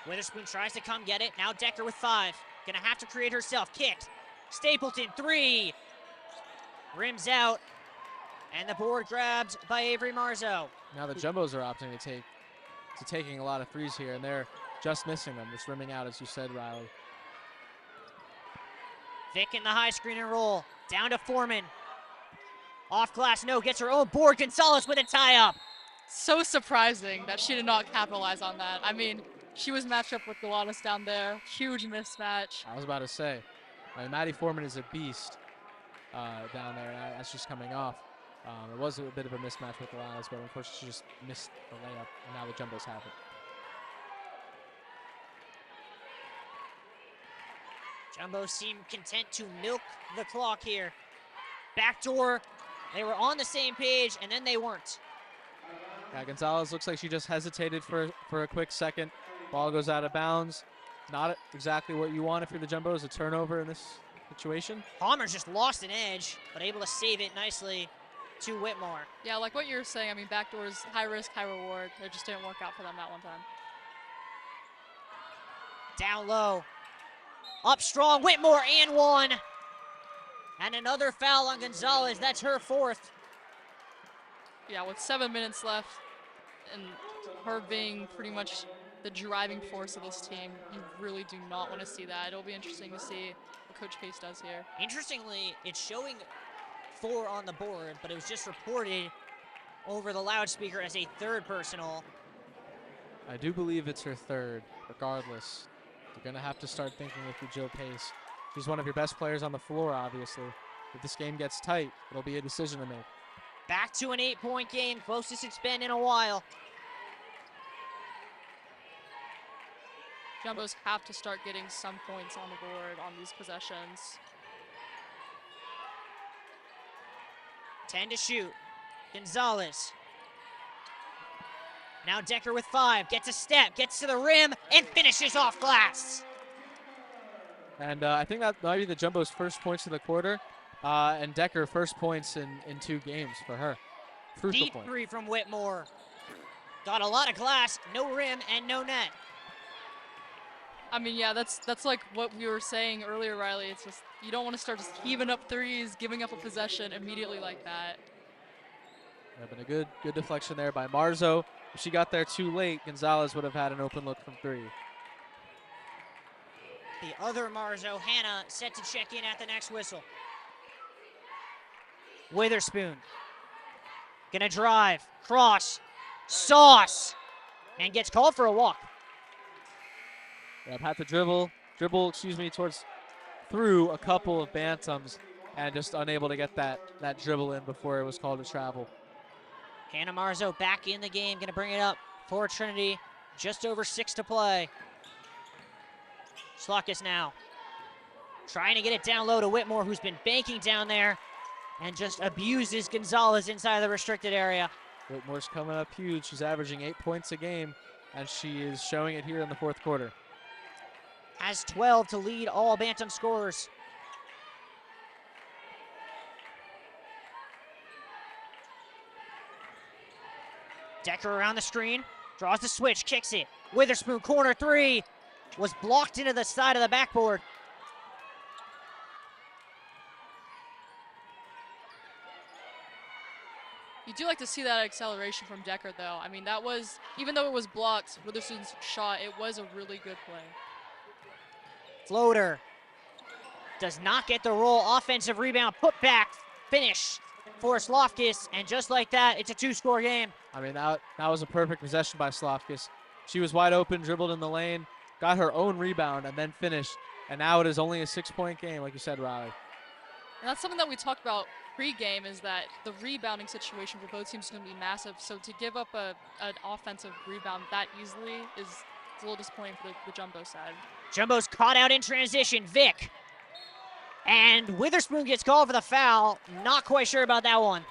Witherspoon tries to come get it. Now Decker with 5. Gonna have to create herself. Kicked. Stapleton 3. Rims out. And the board grabbed by Avery Marzo. Now the Jumbos are opting to taking a lot of threes here, and they're just missing them, just rimming out, as you said, Riley. Vic in the high screen and roll. Down to Foreman. Off glass, no. Gets her own board. Gonzalez with a tie-up. So surprising that she did not capitalize on that. I mean, she was matched up with Galanis down there. Huge mismatch. I was about to say, I mean, Maddie Foreman is a beast down there, and that's just coming off. It was a bit of a mismatch with Galanis, but unfortunately she just missed the layup, and now the Jumbos have it. Jumbo seem content to milk the clock here. Backdoor, they were on the same page, and then they weren't. Yeah, Gonzalez looks like she just hesitated for a quick second. Ball goes out of bounds. Not exactly what you want if you're the Jumbos, a turnover in this situation. Palmer's just lost an edge, but able to save it nicely to Whitmore. Yeah, like what you're saying, I mean, backdoors, high risk, high reward. It just didn't work out for them that one time. Down low. Up strong, Whitmore and one. And another foul on Gonzalez. That's her fourth. Yeah, with 7 minutes left and her being pretty much the driving force of this team, you really do not want to see that. It'll be interesting to see what Coach Pace does here. Interestingly, it's showing 4 on the board, but it was just reported over the loudspeaker as a third personal. I do believe it's her third, regardless. You're going to have to start thinking with your Jill Pace. She's one of your best players on the floor, obviously. If this game gets tight, it'll be a decision to make. Back to an 8-point game, closest it's been in a while. Jumbos have to start getting some points on the board on these possessions. 10 to shoot. Gonzalez. Now Decker with 5. Gets a step, gets to the rim, and finishes off glass. And I think that might be the Jumbos' first points of the quarter. And Decker, first points in 2 games for her. Crucial Deep point. 3 from Whitmore. Got a lot of glass, no rim, and no net. I mean, yeah, that's like what we were saying earlier, Riley. It's just you don't want to start just heaving up threes, giving up a possession immediately like that. Been a good deflection there by Marzo. If she got there too late, Gonzalez would have had an open look from 3. The other Marzo, Hannah, set to check in at the next whistle. Witherspoon. Gonna drive, cross, sauce, and gets called for a walk. Yep, had to dribble, through a couple of bantams and just unable to get that dribble in before it was called a travel. Hannah Marzo back in the game, gonna bring it up for Trinity. Just over 6 to play. Slaukus now. Trying to get it down low to Whitmore, who's been banking down there and just abuses Gonzalez inside the restricted area. Whitmore's coming up huge. She's averaging 8 points a game, and she is showing it here in the 4th quarter. Has 12 to lead all Bantam scorers. Decker around the screen, draws the switch, kicks it. Witherspoon, corner 3, was blocked into the side of the backboard. You do like to see that acceleration from Decker, though. I mean, that was, even though it was blocked, Witherspoon's shot, it was a really good play. Floater. Does not get the roll. Offensive rebound, put back, finish for Slaukus. And just like that, it's a 2-score game. I mean, that was a perfect possession by Slaukus. She was wide open, dribbled in the lane, got her own rebound, and then finished. And now it is only a 6-point game, like you said, Riley. And that's something that we talked about pre-game, is that the rebounding situation for both teams is going to be massive. So to give up an offensive rebound that easily is a little disappointing for the Jumbo side. Jumbo's caught out in transition. Vic. And Witherspoon gets called for the foul. Not quite sure about that one.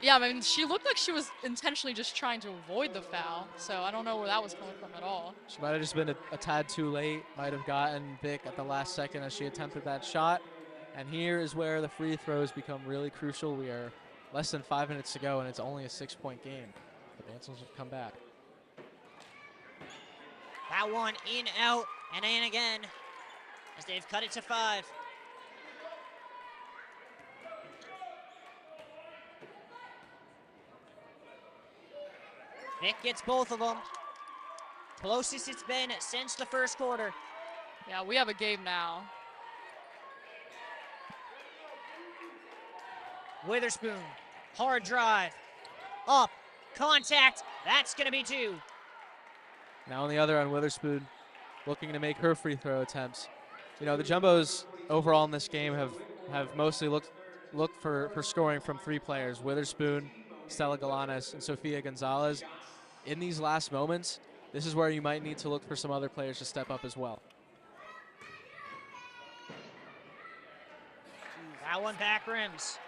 Yeah, I mean, she looked like she was intentionally just trying to avoid the foul. So I don't know where that was coming from at all. She might have just been a tad too late. Might have gotten Vic at the last second as she attempted that shot. And here is where the free throws become really crucial. We are less than 5 minutes to go, and it's only a 6-point game. The Bantams have come back. That one in, out, and in again as they've cut it to 5. Vic gets both of them. Closest it's been since the 1st quarter. Yeah, we have a game now. Witherspoon, hard drive, up, contact, that's gonna be 2. Now on the other end, Witherspoon looking to make her free throw attempts. You know, the Jumbos overall in this game have mostly looked for scoring from 3 players, Witherspoon, Stella Galanes, and Sofia Gonzalez. In these last moments, this is where you might need to look for some other players to step up as well. That one back rims.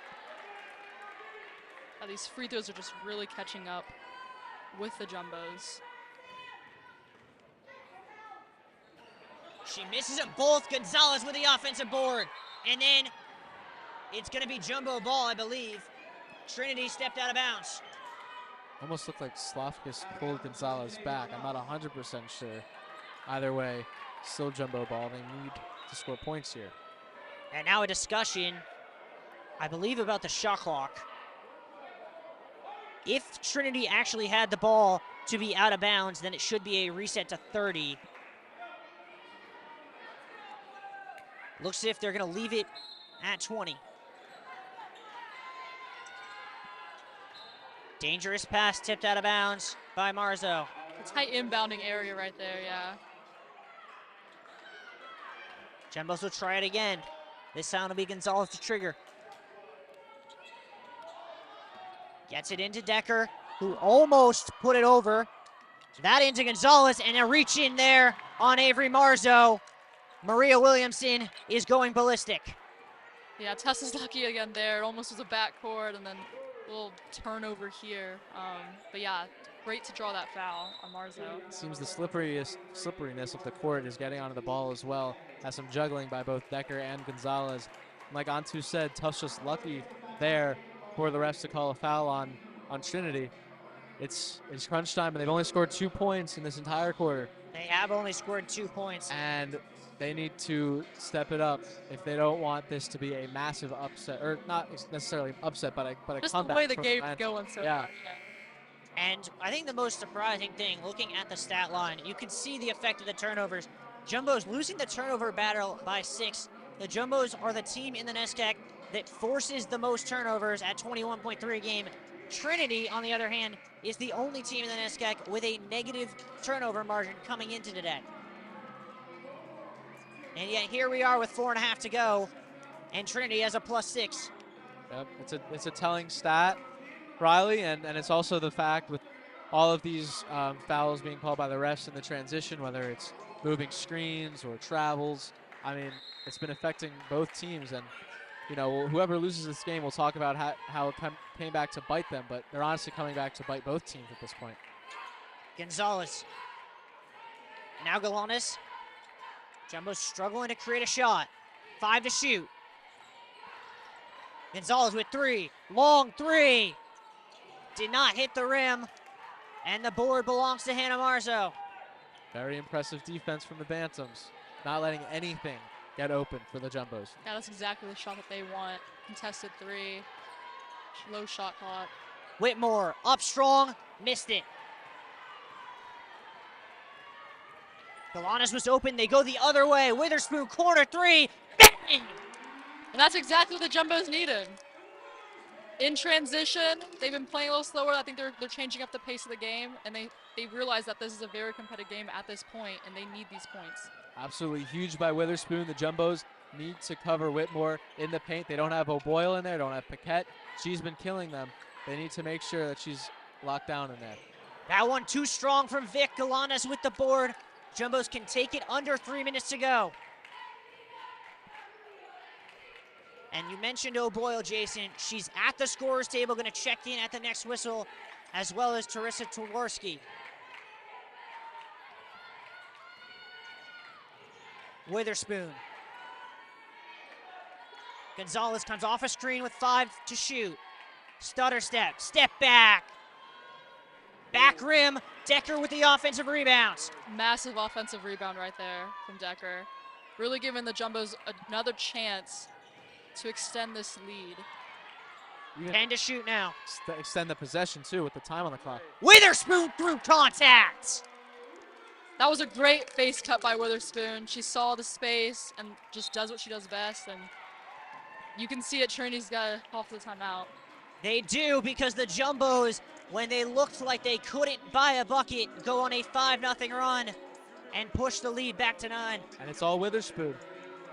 These free throws are just really catching up. with the Jumbos. She misses it both. Gonzalez with the offensive board. And then it's going to be jumbo ball, I believe. Trinity stepped out of bounds. Almost looked like Slofkus pulled Gonzalez back. I'm not 100% sure. Either way, still jumbo ball. They need to score points here. And now a discussion, I believe, about the shot clock. If Trinity actually had the ball to be out of bounds, then it should be a reset to 30. Looks as if they're going to leave it at 20. Dangerous pass tipped out of bounds by Marzo. A tight inbounding area right there, yeah. Jumbos will try it again. This time it'll be Gonzalez to trigger. Gets it into Decker, who almost put it over. That into Gonzalez, and a reach in there on Avery Marzo. Maria Williamson is going ballistic. Yeah, Tessa's lucky again there. It almost was a backcourt, and then a little turnover here. But yeah, great to draw that foul on Marzo. Seems the slipperiness of the court is getting onto the ball as well. Has some juggling by both Decker and Gonzalez. Like Antu said, Tufts just lucky there for the refs to call a foul on Trinity. It's crunch time, and they've only scored 2 points in this entire quarter. They have only scored 2 points. And they need to step it up if they don't want this to be a massive upset, or not necessarily an upset, but a Just comeback. the way the from game's Atlanta. going so Yeah. far. And I think the most surprising thing, looking at the stat line, you can see the effect of the turnovers. Jumbo's losing the turnover battle by 6. The Jumbos are the team in the NESCAC that forces the most turnovers at 21.3 a game. Trinity, on the other hand, is the only team in the NESCAC with a negative turnover margin coming into today. And yet here we are with 4.5 to go, and Trinity has a +6. Yep, it's a telling stat, Riley, and it's also the fact with all of these fouls being called by the refs in the transition, whether it's moving screens or travels. I mean, it's been affecting both teams, and you know, whoever loses this game, we'll talk about how it came back to bite them, but they're honestly coming back to bite both teams at this point. Gonzalez. Now Galanis. Jumbo's struggling to create a shot. 5 to shoot. Gonzalez with 3. Long 3. Did not hit the rim. And the board belongs to Hannah Marzo. Very impressive defense from the Bantams, not letting anything get open for the Jumbos. Yeah, that's exactly the shot that they want. Contested 3. Low shot clock. Whitmore up strong. Missed it. Galanis was open. They go the other way. Witherspoon, corner 3. Bang! And that's exactly what the Jumbos needed. In transition, they've been playing a little slower. I think they're changing up the pace of the game, and they realize that this is a very competitive game at this point, and they need these points. Absolutely huge by Witherspoon. The Jumbos need to cover Whitmore in the paint. They don't have O'Boyle in there. Don't have Paquette. She's been killing them. They need to make sure that she's locked down in there. That one too strong from Vic. Galanis with the board. Jumbos can take it under 3 minutes to go. And you mentioned O'Boyle, Jason. She's at the scorer's table, going to check in at the next whistle, as well as Teresa Tuwarski. Witherspoon. Gonzalez comes off a screen with 5 to shoot. Stutter step, step back. Back rim, Decker with the offensive rebounds. Massive offensive rebound right there from Decker. Really giving the Jumbos another chance to extend this lead. Even 10 to shoot now. extend the possession, too, with the time on the clock. Witherspoon through contact. That was a great face cut by Witherspoon. She saw the space and just does what she does best. And you can see it, Trinity's got off the timeout. They do, because the Jumbos, when they looked like they couldn't buy a bucket, go on a 5-0 run and push the lead back to 9. And it's all Witherspoon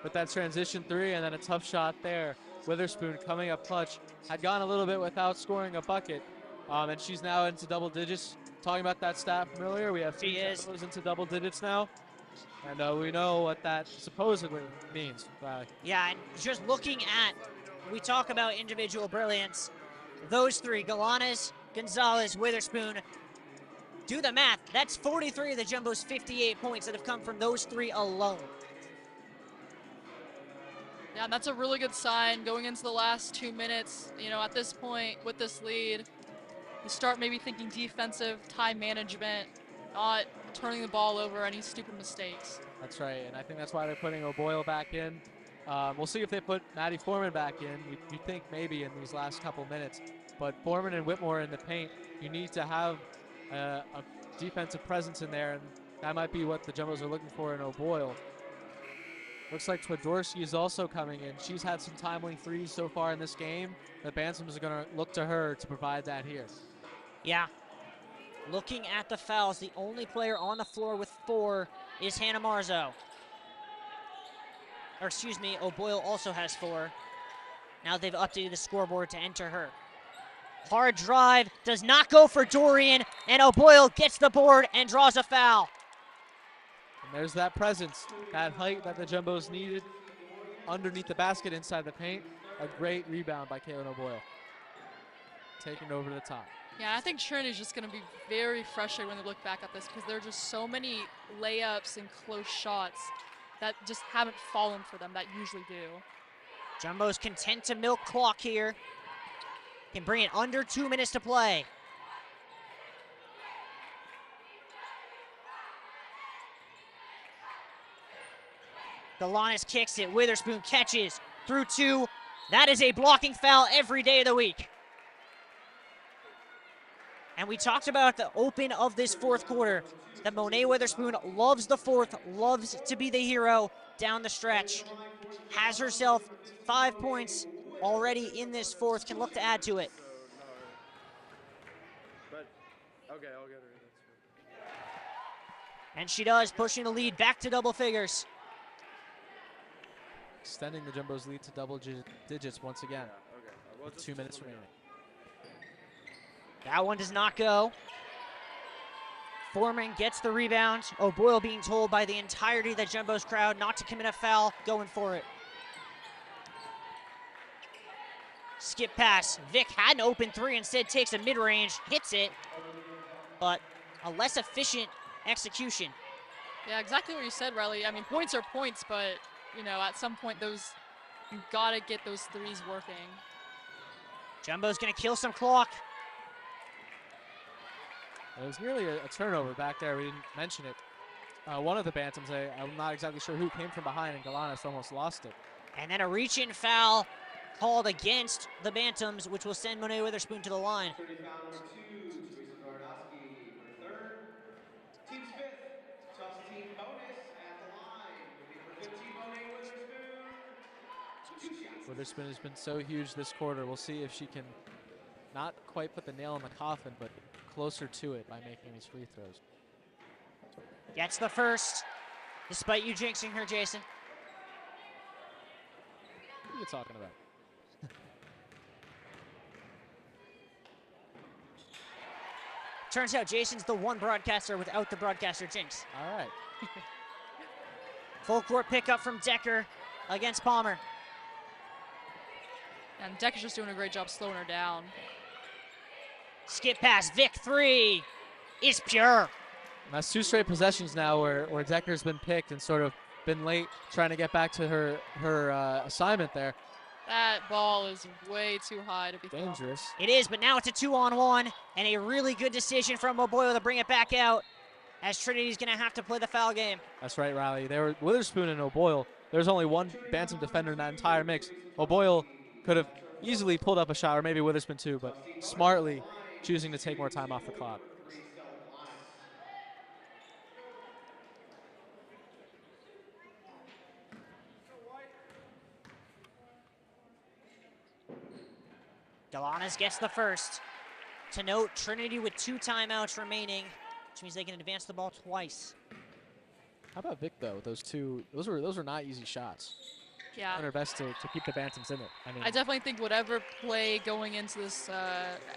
with that transition 3 and then a tough shot there. Witherspoon coming up clutch. Had gone a little bit without scoring a bucket. And she's now into double digits. Talking about that stat from earlier, we have 3 Jumbos into double digits now. And we know what that supposedly means. Yeah, and just looking at, we talk about individual brilliance. Those 3, Galanis, Gonzalez, Witherspoon, Do the math. That's 43 of the Jumbo's 58 points that have come from those three alone. Yeah, and that's a really good sign going into the last 2 minutes. You know, at this point with this lead, you start maybe thinking defensive, time management, not turning the ball over, any stupid mistakes. That's right, and I think that's why they're putting O'Boyle back in. We'll see if they put Maddie Foreman back in. You think maybe in these last couple minutes, but Foreman and Whitmore in the paint, you need to have a defensive presence in there, and that might be what the Jumbos are looking for in O'Boyle. Looks like Twardorski is also coming in. She's had some timely threes so far in this game. The Bantams are going to look to her to provide that here. Yeah. Looking at the fouls, the only player on the floor with 4 is Hannah Marzo. Or excuse me, O'Boyle also has 4. Now they've updated the scoreboard to enter her. Hard drive, does not go for Dorian, and O'Boyle gets the board and draws a foul. And there's that presence, that height that the Jumbos needed underneath the basket inside the paint. A great rebound by Kaylin O'Boyle. Taking it over to the top. Yeah, I think Trinity's just going to be very frustrated when they look back at this because there are just so many layups and close shots that just haven't fallen for them that usually do. Jumbo's content to milk clock here. Can bring it under 2 minutes to play. Galanis kicks it. Witherspoon catches through 2. That is a blocking foul every day of the week. And we talked about at the open of this fourth quarter that Monet Witherspoon loves the fourth, loves to be the hero down the stretch. Has herself 5 points already in this fourth, can look to add to it. But okay, I'll get her. And she does, pushing the lead back to double figures. Extending the Jumbos lead to double digits once again. Okay. With 2 minutes remaining. That one does not go. Foreman gets the rebound. O'Boyle being told by the entirety of the Jumbo's crowd not to commit a foul, going for it. Skip pass. Vic had an open 3, instead takes a mid-range, hits it, but a less efficient execution. Yeah, exactly what you said, Riley. I mean, points are points, but, you know, at some point, you got to get those threes working. Jumbo's going to kill some clock. It was nearly a turnover back there. We didn't mention it. One of the Bantams, I'm not exactly sure who, came from behind, and Galanis almost lost it. And then a reach-in foul called against the Bantams, which will send Monet Witherspoon to the line. Foul number 2, Teresa Gardowski for third. Team's fifth, Tufts team bonus at the line. Will be for 15, Monet Witherspoon. 2 shots. Witherspoon has been so huge this quarter. We'll see if she can not quite put the nail in the coffin, but closer to it by making these free throws. Gets the first, despite you jinxing her, Jason. What are you talking about? Turns out Jason's the one broadcaster without the broadcaster jinx. All right. Full court pickup from Decker against Palmer. And Decker's just doing a great job slowing her down. Skip pass, Vic 3 is pure. And that's 2 straight possessions now where Decker's been picked and sort of been late trying to get back to her assignment there. That ball is way too high to be thrown. Dangerous. It is, but now it's a 2-on-1, and a really good decision from O'Boyle to bring it back out, as Trinity's going to have to play the foul game. That's right, Riley. They were Witherspoon and O'Boyle. There's only one Bantam defender in that entire mix. O'Boyle could have easily pulled up a shot, or maybe Witherspoon too, but smartly choosing to take more time off the clock. Galanis gets the first. To note, Trinity with 2 timeouts remaining, which means they can advance the ball twice. How about Vic though? Those were not easy shots. Yeah. Doing her best to keep the Bantams in it. I definitely think whatever play going into this,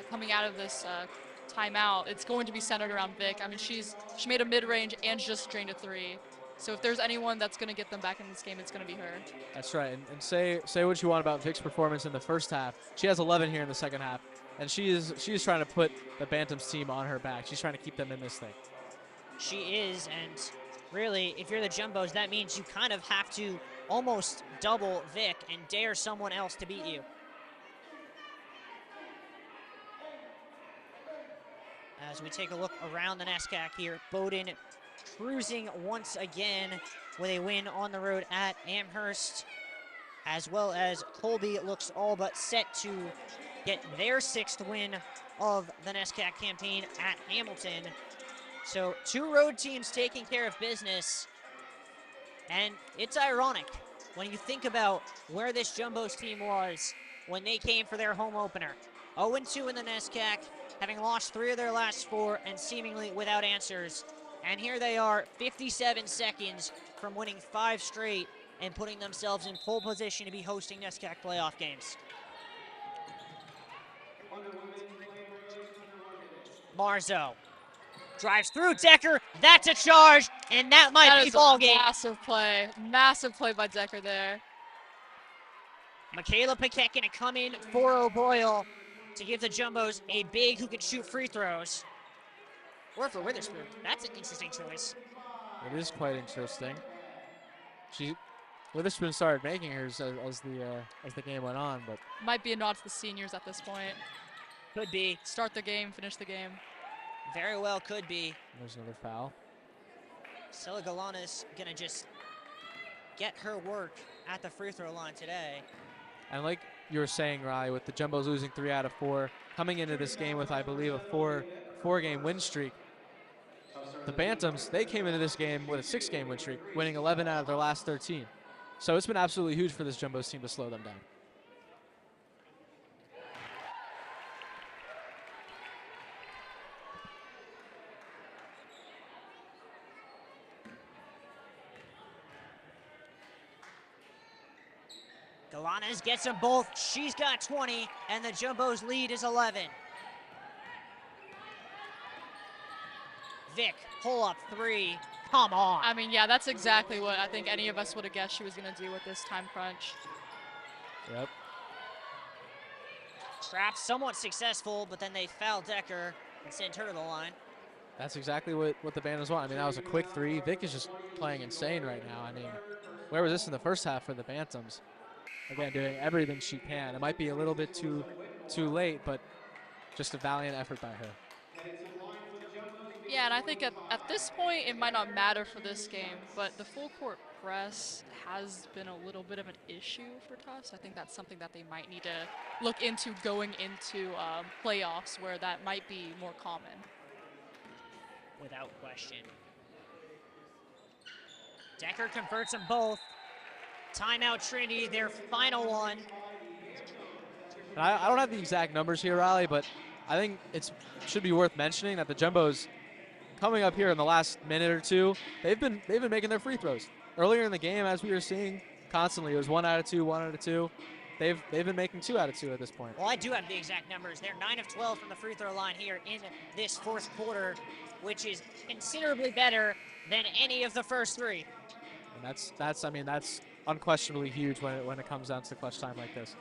coming out of this timeout, it's going to be centered around Vic. I mean, she made a mid-range and just drained a 3. So if there's anyone that's going to get them back in this game, it's going to be her. That's right. And say what you want about Vic's performance in the first half. She has 11 here in the second half. And she is trying to put the Bantams team on her back. She's trying to keep them in this thing. She is, and really, if you're the Jumbos, that means you kind of have to almost double Vic and dare someone else to beat you. As we take a look around the NESCAC here, Bowdoin cruising once again with a win on the road at Amherst, as well as Colby looks all but set to get their 6th win of the NESCAC campaign at Hamilton. So 2 road teams taking care of business, and it's ironic when you think about where this Jumbos team was when they came for their home opener. 0-2 in the NESCAC, having lost 3 of their last 4 and seemingly without answers. And here they are, 57 seconds from winning 5 straight and putting themselves in pole position to be hosting NESCAC playoff games. Marzo drives through Decker. That's a charge, and that might That be is ball a game. massive play by Decker there. Michaela Paquette gonna come in for O'Boyle to give the Jumbos a big who can shoot free throws. Or for Witherspoon. That's an interesting choice. It is quite interesting. Witherspoon started making hers as the game went on, but Might be a nod to the seniors at this point. Could be. Start the game, finish the game. Very well could be. there's another foul. Stella Galana's gonna just get her work at the free throw line today. And like you were saying, Riley, with the Jumbos losing 3 out of 4, coming into this game with, I believe, a four-game win streak, the Bantams, they came into this game with a 6-game win streak, winning 11 out of their last 13. So it's been absolutely huge for this Jumbos team to slow them down. Galanas gets them both. She's got 20, and the Jumbos lead is 11. Vic, pull up 3. Come on. I mean, yeah, that's exactly what I think any of us would have guessed she was going to do with this time crunch. Yep. Trap somewhat successful, but then they foul Decker and send her to the line. That's exactly what the Bantams want. I mean, that was a quick 3. Vic is just playing insane right now. I mean, where was this in the first half for the Bantams? Again, doing everything she can. It might be a little bit too late, but just a valiant effort by her. Yeah, and I think at this point, it might not matter for this game, but the full court press has been a little bit of an issue for Tufts. I think that's something that they might need to look into going into playoffs where that might be more common. Without question. Decker converts them both. Timeout Trinity, their final one. And I don't have the exact numbers here, Riley, but I think it should be worth mentioning that the Jumbos, coming up here in the last minute or 2, they've been making their free throws. Earlier in the game, as we were seeing constantly, it was 1 out of 2, 1 out of 2. They've been making 2 out of 2 at this point. Well, I do have the exact numbers. They're 9 of 12 from the free throw line here in this 4th quarter, which is considerably better than any of the first 3. And that's unquestionably huge when it comes down to clutch time like this.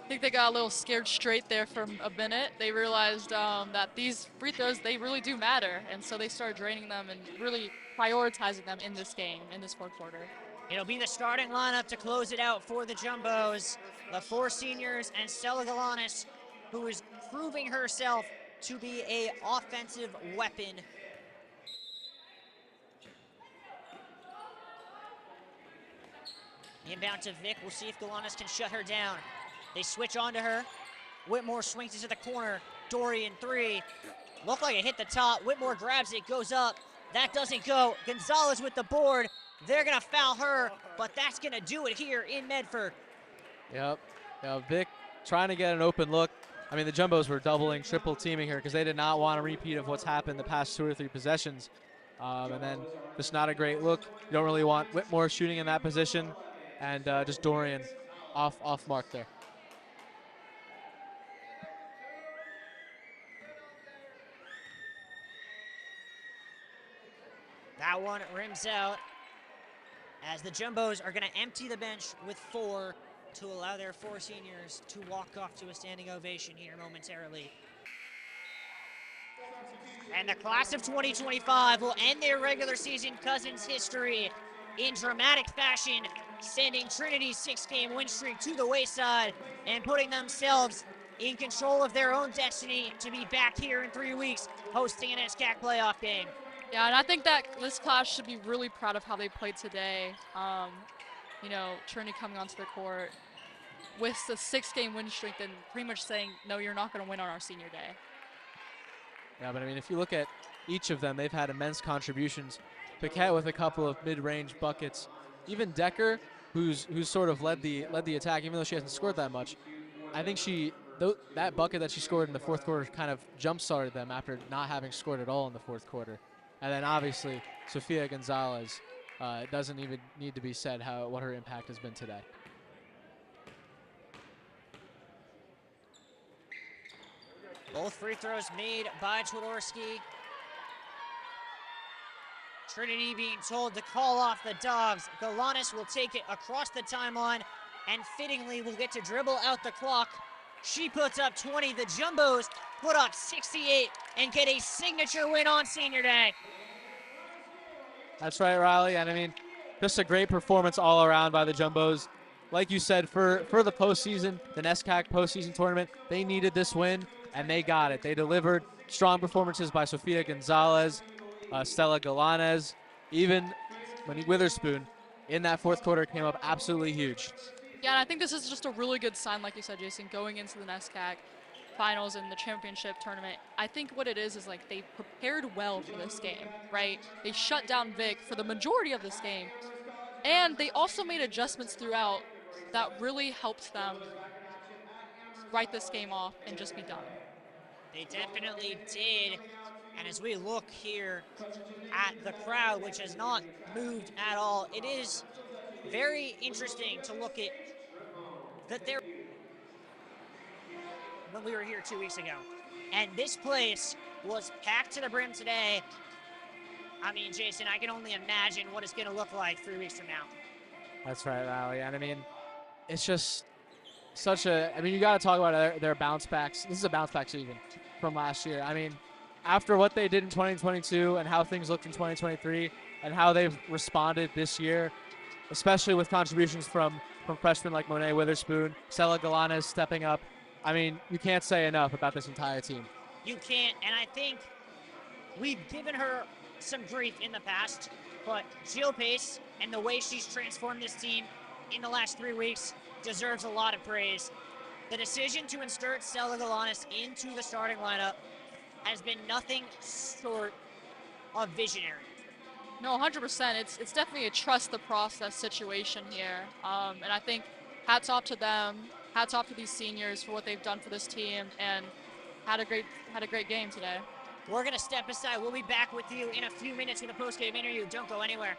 I think they got a little scared straight there for a minute. They realized that these free throws, they really do matter, and so they started draining them and really prioritizing them in this game, in this 4th quarter. It'll be the starting lineup to close it out for the Jumbos. The 4 seniors and Stella Galanis, who is proving herself to be a offensive weapon. Inbound to Vic. We'll see if Galanis can shut her down. They switch onto her. Whitmore swings it to the corner. Dorian 3. Looked like it hit the top. Whitmore grabs it, goes up. That doesn't go. Gonzalez with the board. They're going to foul her, but that's going to do it here in Medford. Yep. Vic trying to get an open look. I mean, the Jumbos were doubling, triple teaming her because they did not want a repeat of what's happened the past 2 or 3 possessions. And then just not a great look. You don't really want Whitmore shooting in that position. And just Dorian off mark there. That one rims out as the Jumbos are going to empty the bench with 4 to allow their 4 seniors to walk off to a standing ovation here momentarily. And the class of 2025 will end their regular season Cousins history in dramatic fashion, sending Trinity's 6-game win streak to the wayside and putting themselves in control of their own destiny to be back here in 3 weeks hosting an SCAC playoff game. Yeah, and I think that this class should be really proud of how they played today. You know, Trinity coming onto the court with the 6-game win streak and pretty much saying, no, you're not going to win on our senior day. Yeah, but I mean, if you look at each of them, they've had immense contributions. Paquette with a couple of mid-range buckets. Even Decker, who's sort of led the attack, even though she hasn't scored that much. I think that bucket that she scored in the fourth quarter kind of jump-started them after not having scored at all in the fourth quarter. And then obviously Sofia Gonzalez, it doesn't even need to be said what her impact has been today. Both free throws made by Twodorski. Trinity being told to call off the dogs. Galanis will take it across the timeline and fittingly will get to dribble out the clock. She puts up 20. The Jumbos put up 68 and get a signature win on senior day. That's right, Riley. And I mean, just a great performance all around by the Jumbos. Like you said, for the postseason, the NESCAC postseason tournament, they needed this win, and they got it. They delivered strong performances by Sofia Gonzalez, Stella Galanes, even Monique Witherspoon in that fourth quarter came up absolutely huge. Yeah, and I think this is just a really good sign, like you said, Jason, going into the NESCAC finals and the championship tournament. I think what it is like they prepared well for this game, right? They shut down Vic for the majority of this game, and they also made adjustments throughout that really helped them write this game off and just be done. They definitely did. And as we look here at the crowd, which has not moved at all, it is very interesting to look at that there when we were here 2 weeks ago. And this place was packed to the brim today. I mean, Jason, I can only imagine what it's going to look like 3 weeks from now. That's right, Riley. And I mean, it's just you got to talk about their bounce backs. This is a bounce back season from last year. I mean, after what they did in 2022 and how things looked in 2023 and how they've responded this year, especially with contributions from freshmen like Monet Witherspoon, Stella Galanes stepping up. I mean, you can't say enough about this entire team. You can't, and I think we've given her some grief in the past, but Jill Pace and the way she's transformed this team in the last 3 weeks deserves a lot of praise. The decision to insert Stella Galanes into the starting lineup has been nothing short of visionary. No, 100%. It's definitely a trust the process situation here, and I think hats off to them, hats off to these seniors for what they've done for this team, and had a great game today. We're gonna step aside. We'll be back with you in a few minutes with a post-game interview. Don't go anywhere.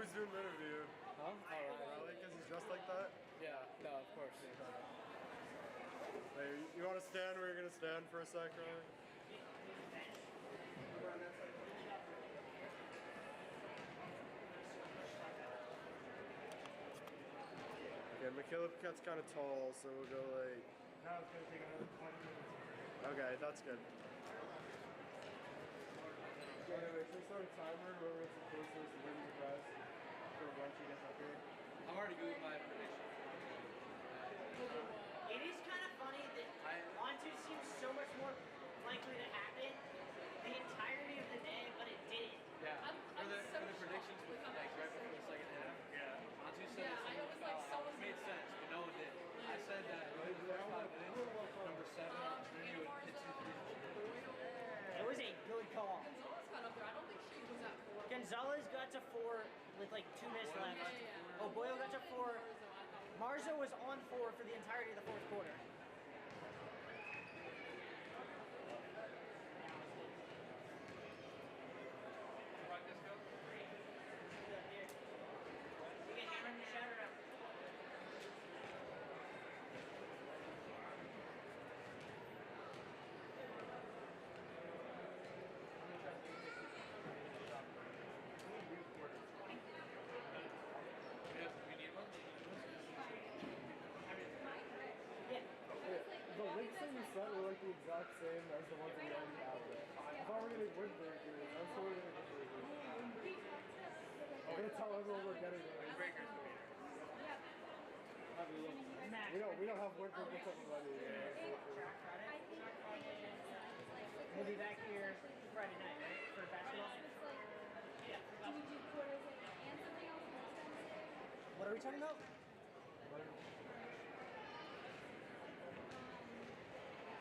Who's doing the interview? Huh? Oh, Riley, because he's dressed like that? Yeah, no, of course. Hey, you want to stand where you're going to stand for a sec, Riley? Okay, Michaela Paquette's kind of tall, so we'll go like... Now it's going to take another 20 minutes. Okay, that's good. Anyway, should we start a timer? Whoever gets the closest wins the prize for when she gets up here. I'm already good with my prediction. It is kind of funny that on-two seems so much more likely to happen the entirety of the day, but it didn't. Yeah. I'm For the so predictions shocked with with like right before the second half. Yeah. Onto said Yeah, I was like so it made sense, but no one did. I said that in the first 5 minutes, number 7, Trinity would hit 2 threes. It was a good call. Gonzalez got up there. I don't think she was at 4. Gonzalez got to 4 with like 2 minutes left. Yeah. Oh, Boyle got to 4. Marzo, I thought. Marzo was on 4 for the entirety of the fourth quarter. We get hammered and shattered out. Yeah. The links that you sent were like the exact same as the ones that we already have there. I thought we were getting wind breakers. I'm sure we're getting wind breakers. I'm gonna tell everyone we're getting them. Max. We don't have wind breakers up already. We'll be back here Friday night, right? For basketball? Yeah. What are we talking about?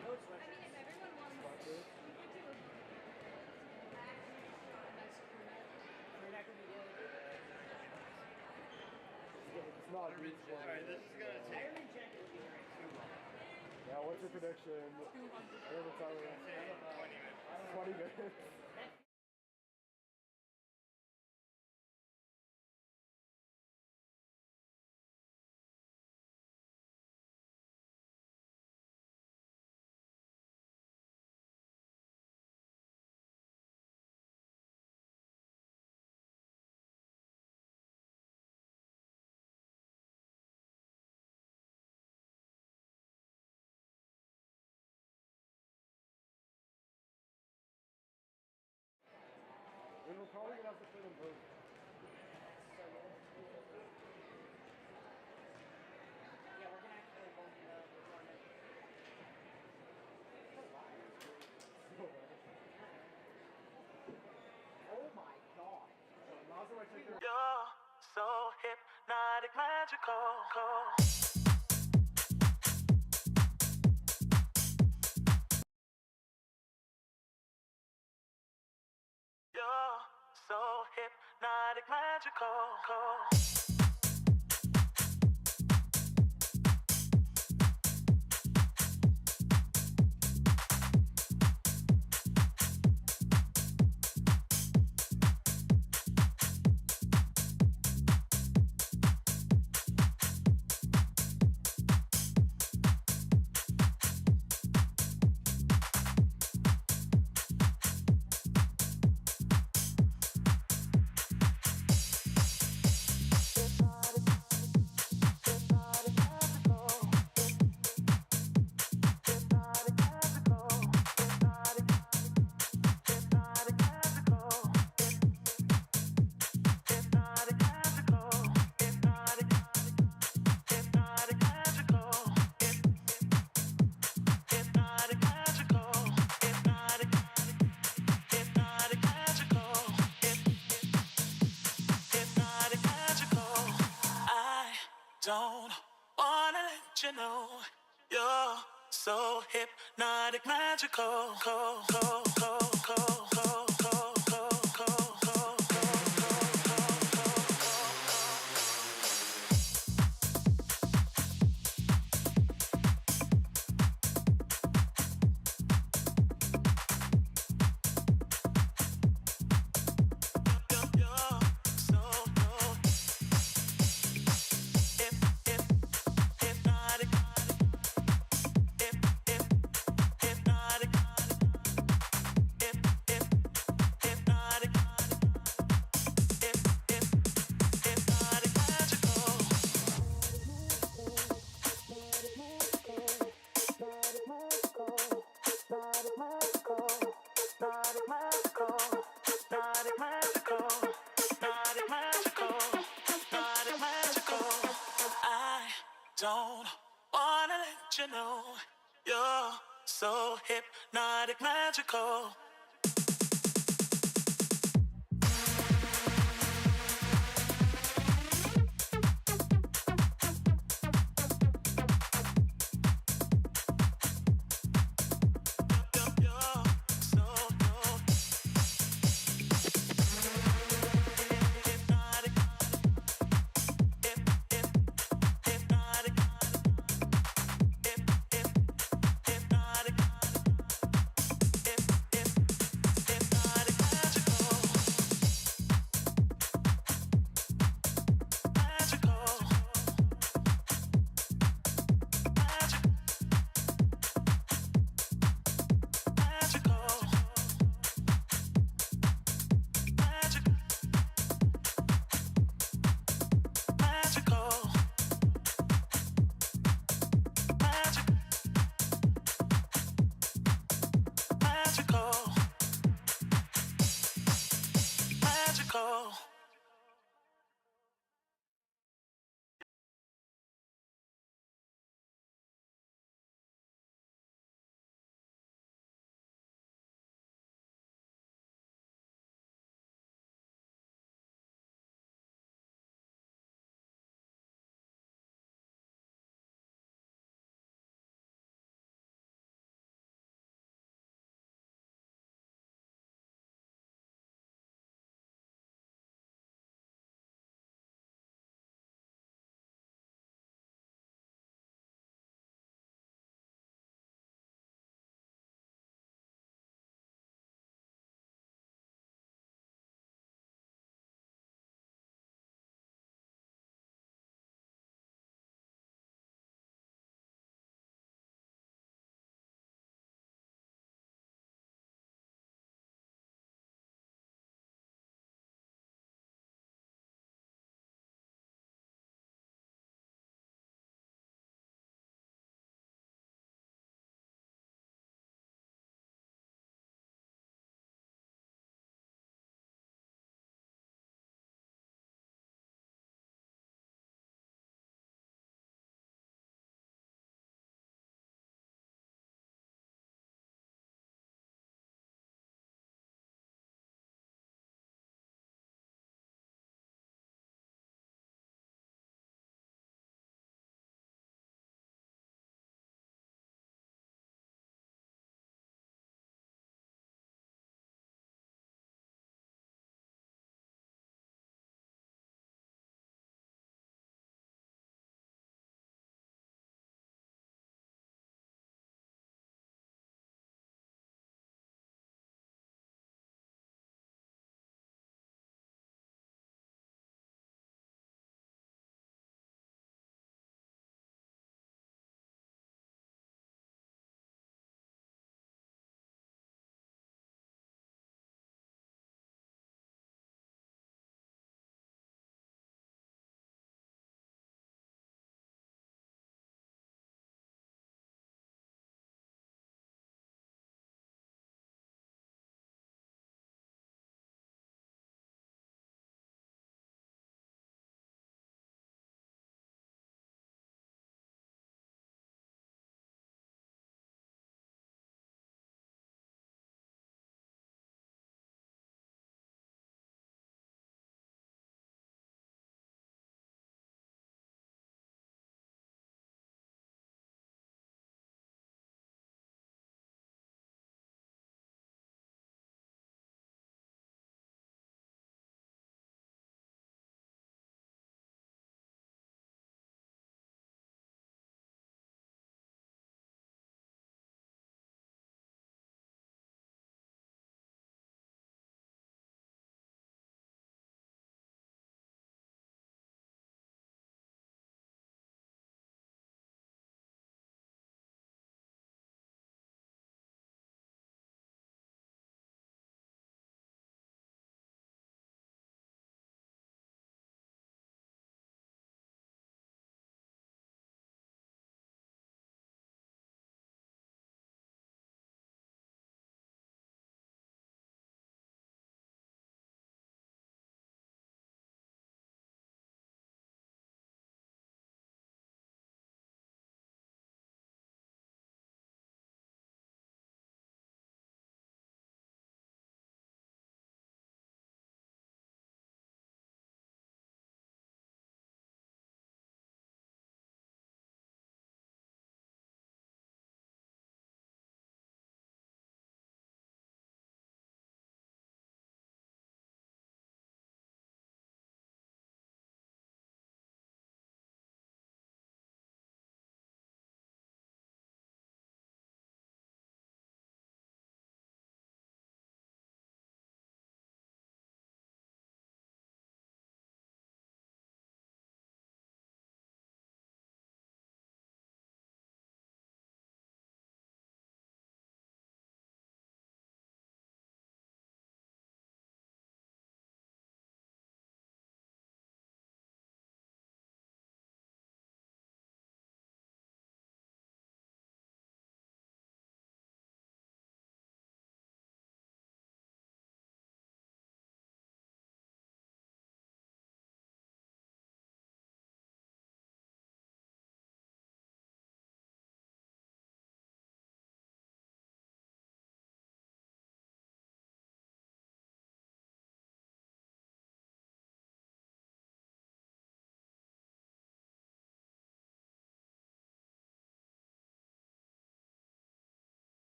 Coach sweatshirts. Turnak would be good. It's not a beach one. Alright, this is gonna take Iron jacket would be great. Yeah, what's your prediction? Whatever time it is. 20 minutes. And we're probably gonna have to play them both. Yeah, we're gonna have to play both tournament. Oh my god. Mazo might take their You're so hypnotic, magical. You're so hypnotic, magical. Don't wanna let you know you're so hypnotic, magical. Hypnotic. don't wanna let you know you're so hypnotic, magical.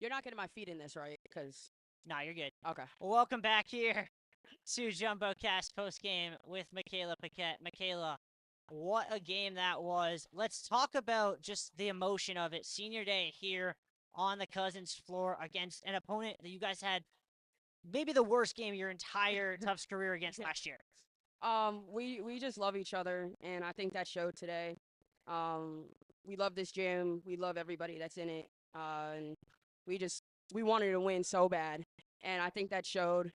You're not getting my feet in this, right? Because No, you're good. okay. Welcome back here to JumboCast postgame with Michaela Paquette. Michaela, what a game that was. Let's talk about just the emotion of it. Senior day here on the Cousins floor against an opponent that you guys had maybe the worst game of your entire Tufts career against last year. We just love each other, and I think that showed today. We love this gym. We love everybody that's in it. And we wanted to win so bad, and I think that showed.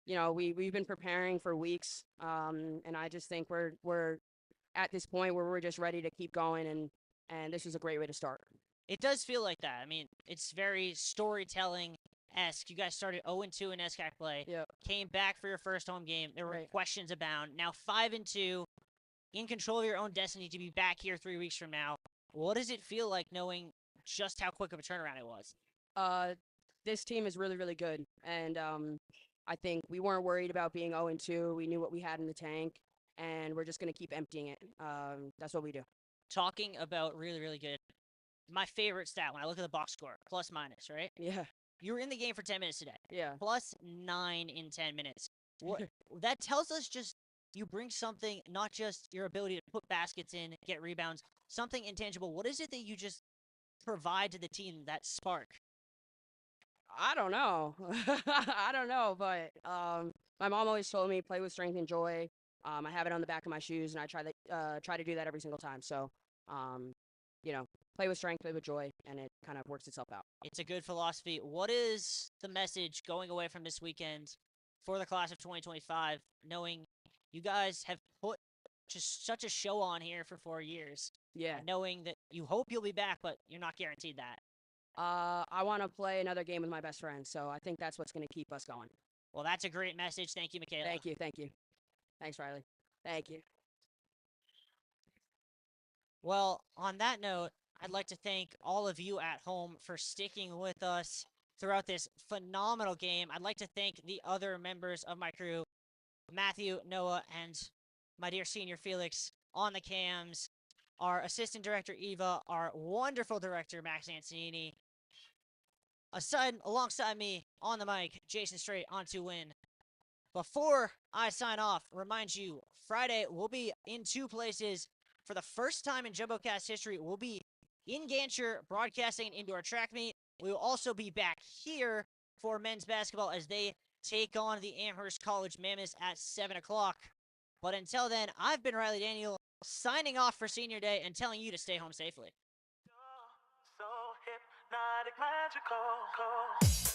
We've been preparing for weeks, and I just think we're at this point where we're just ready to keep going, and this was a great way to start. It does feel like that. I mean, it's very storytelling-esque. You guys started 0-2 in SCAC play. Yeah. Came back for your first home game. There were Right. questions abound. Now 5-2, in control of your own destiny to be back here 3 weeks from now. What does it feel like knowing just how quick of a turnaround it was? This team is really, really good, and I think we weren't worried about being 0-2. We knew what we had in the tank, and we're just going to keep emptying it. That's what we do. Talking about really, really good, my favorite stat when I look at the box score, plus minus, right? Yeah, You were in the game for 10 minutes today. yeah. +9 in 10 minutes. What that tells us just you bring something, not just your ability to put baskets in, get rebounds, something intangible. What is it that you just provide to the team, that spark? I don't know. I don't know, but my mom always told me play with strength and joy. I have it on the back of my shoes, and I try to do that every single time. So, play with strength, play with joy, and it kind of works itself out. It's a good philosophy. What is the message going away from this weekend for the class of 2025, knowing you guys have put just such a show on here for 4 years, Yeah. knowing that you hope you'll be back, but you're not guaranteed that? I want to play another game with my best friend, so I think that's what's going to keep us going. Well, that's a great message. Thank you, Michaela. Thank you. Thanks, Riley. Thank you. Well, on that note, I'd like to thank all of you at home for sticking with us throughout this phenomenal game. I'd like to thank the other members of my crew, Matthew, Noah, and my dear senior Felix on the cams, our assistant director, Eva, our wonderful director, Max Antonini. Alongside me on the mic, Jason Strait on to win. Before I sign off, remind you, Friday we'll be in 2 places. For the first time in JumboCast history, we'll be in Gancher broadcasting an indoor track meet. We will also be back here for men's basketball as they take on the Amherst College Mammoths at 7 o'clock. But until then, I've been Riley Daniel, signing off for Senior Day and telling you to stay home safely. So hypnotic, magical.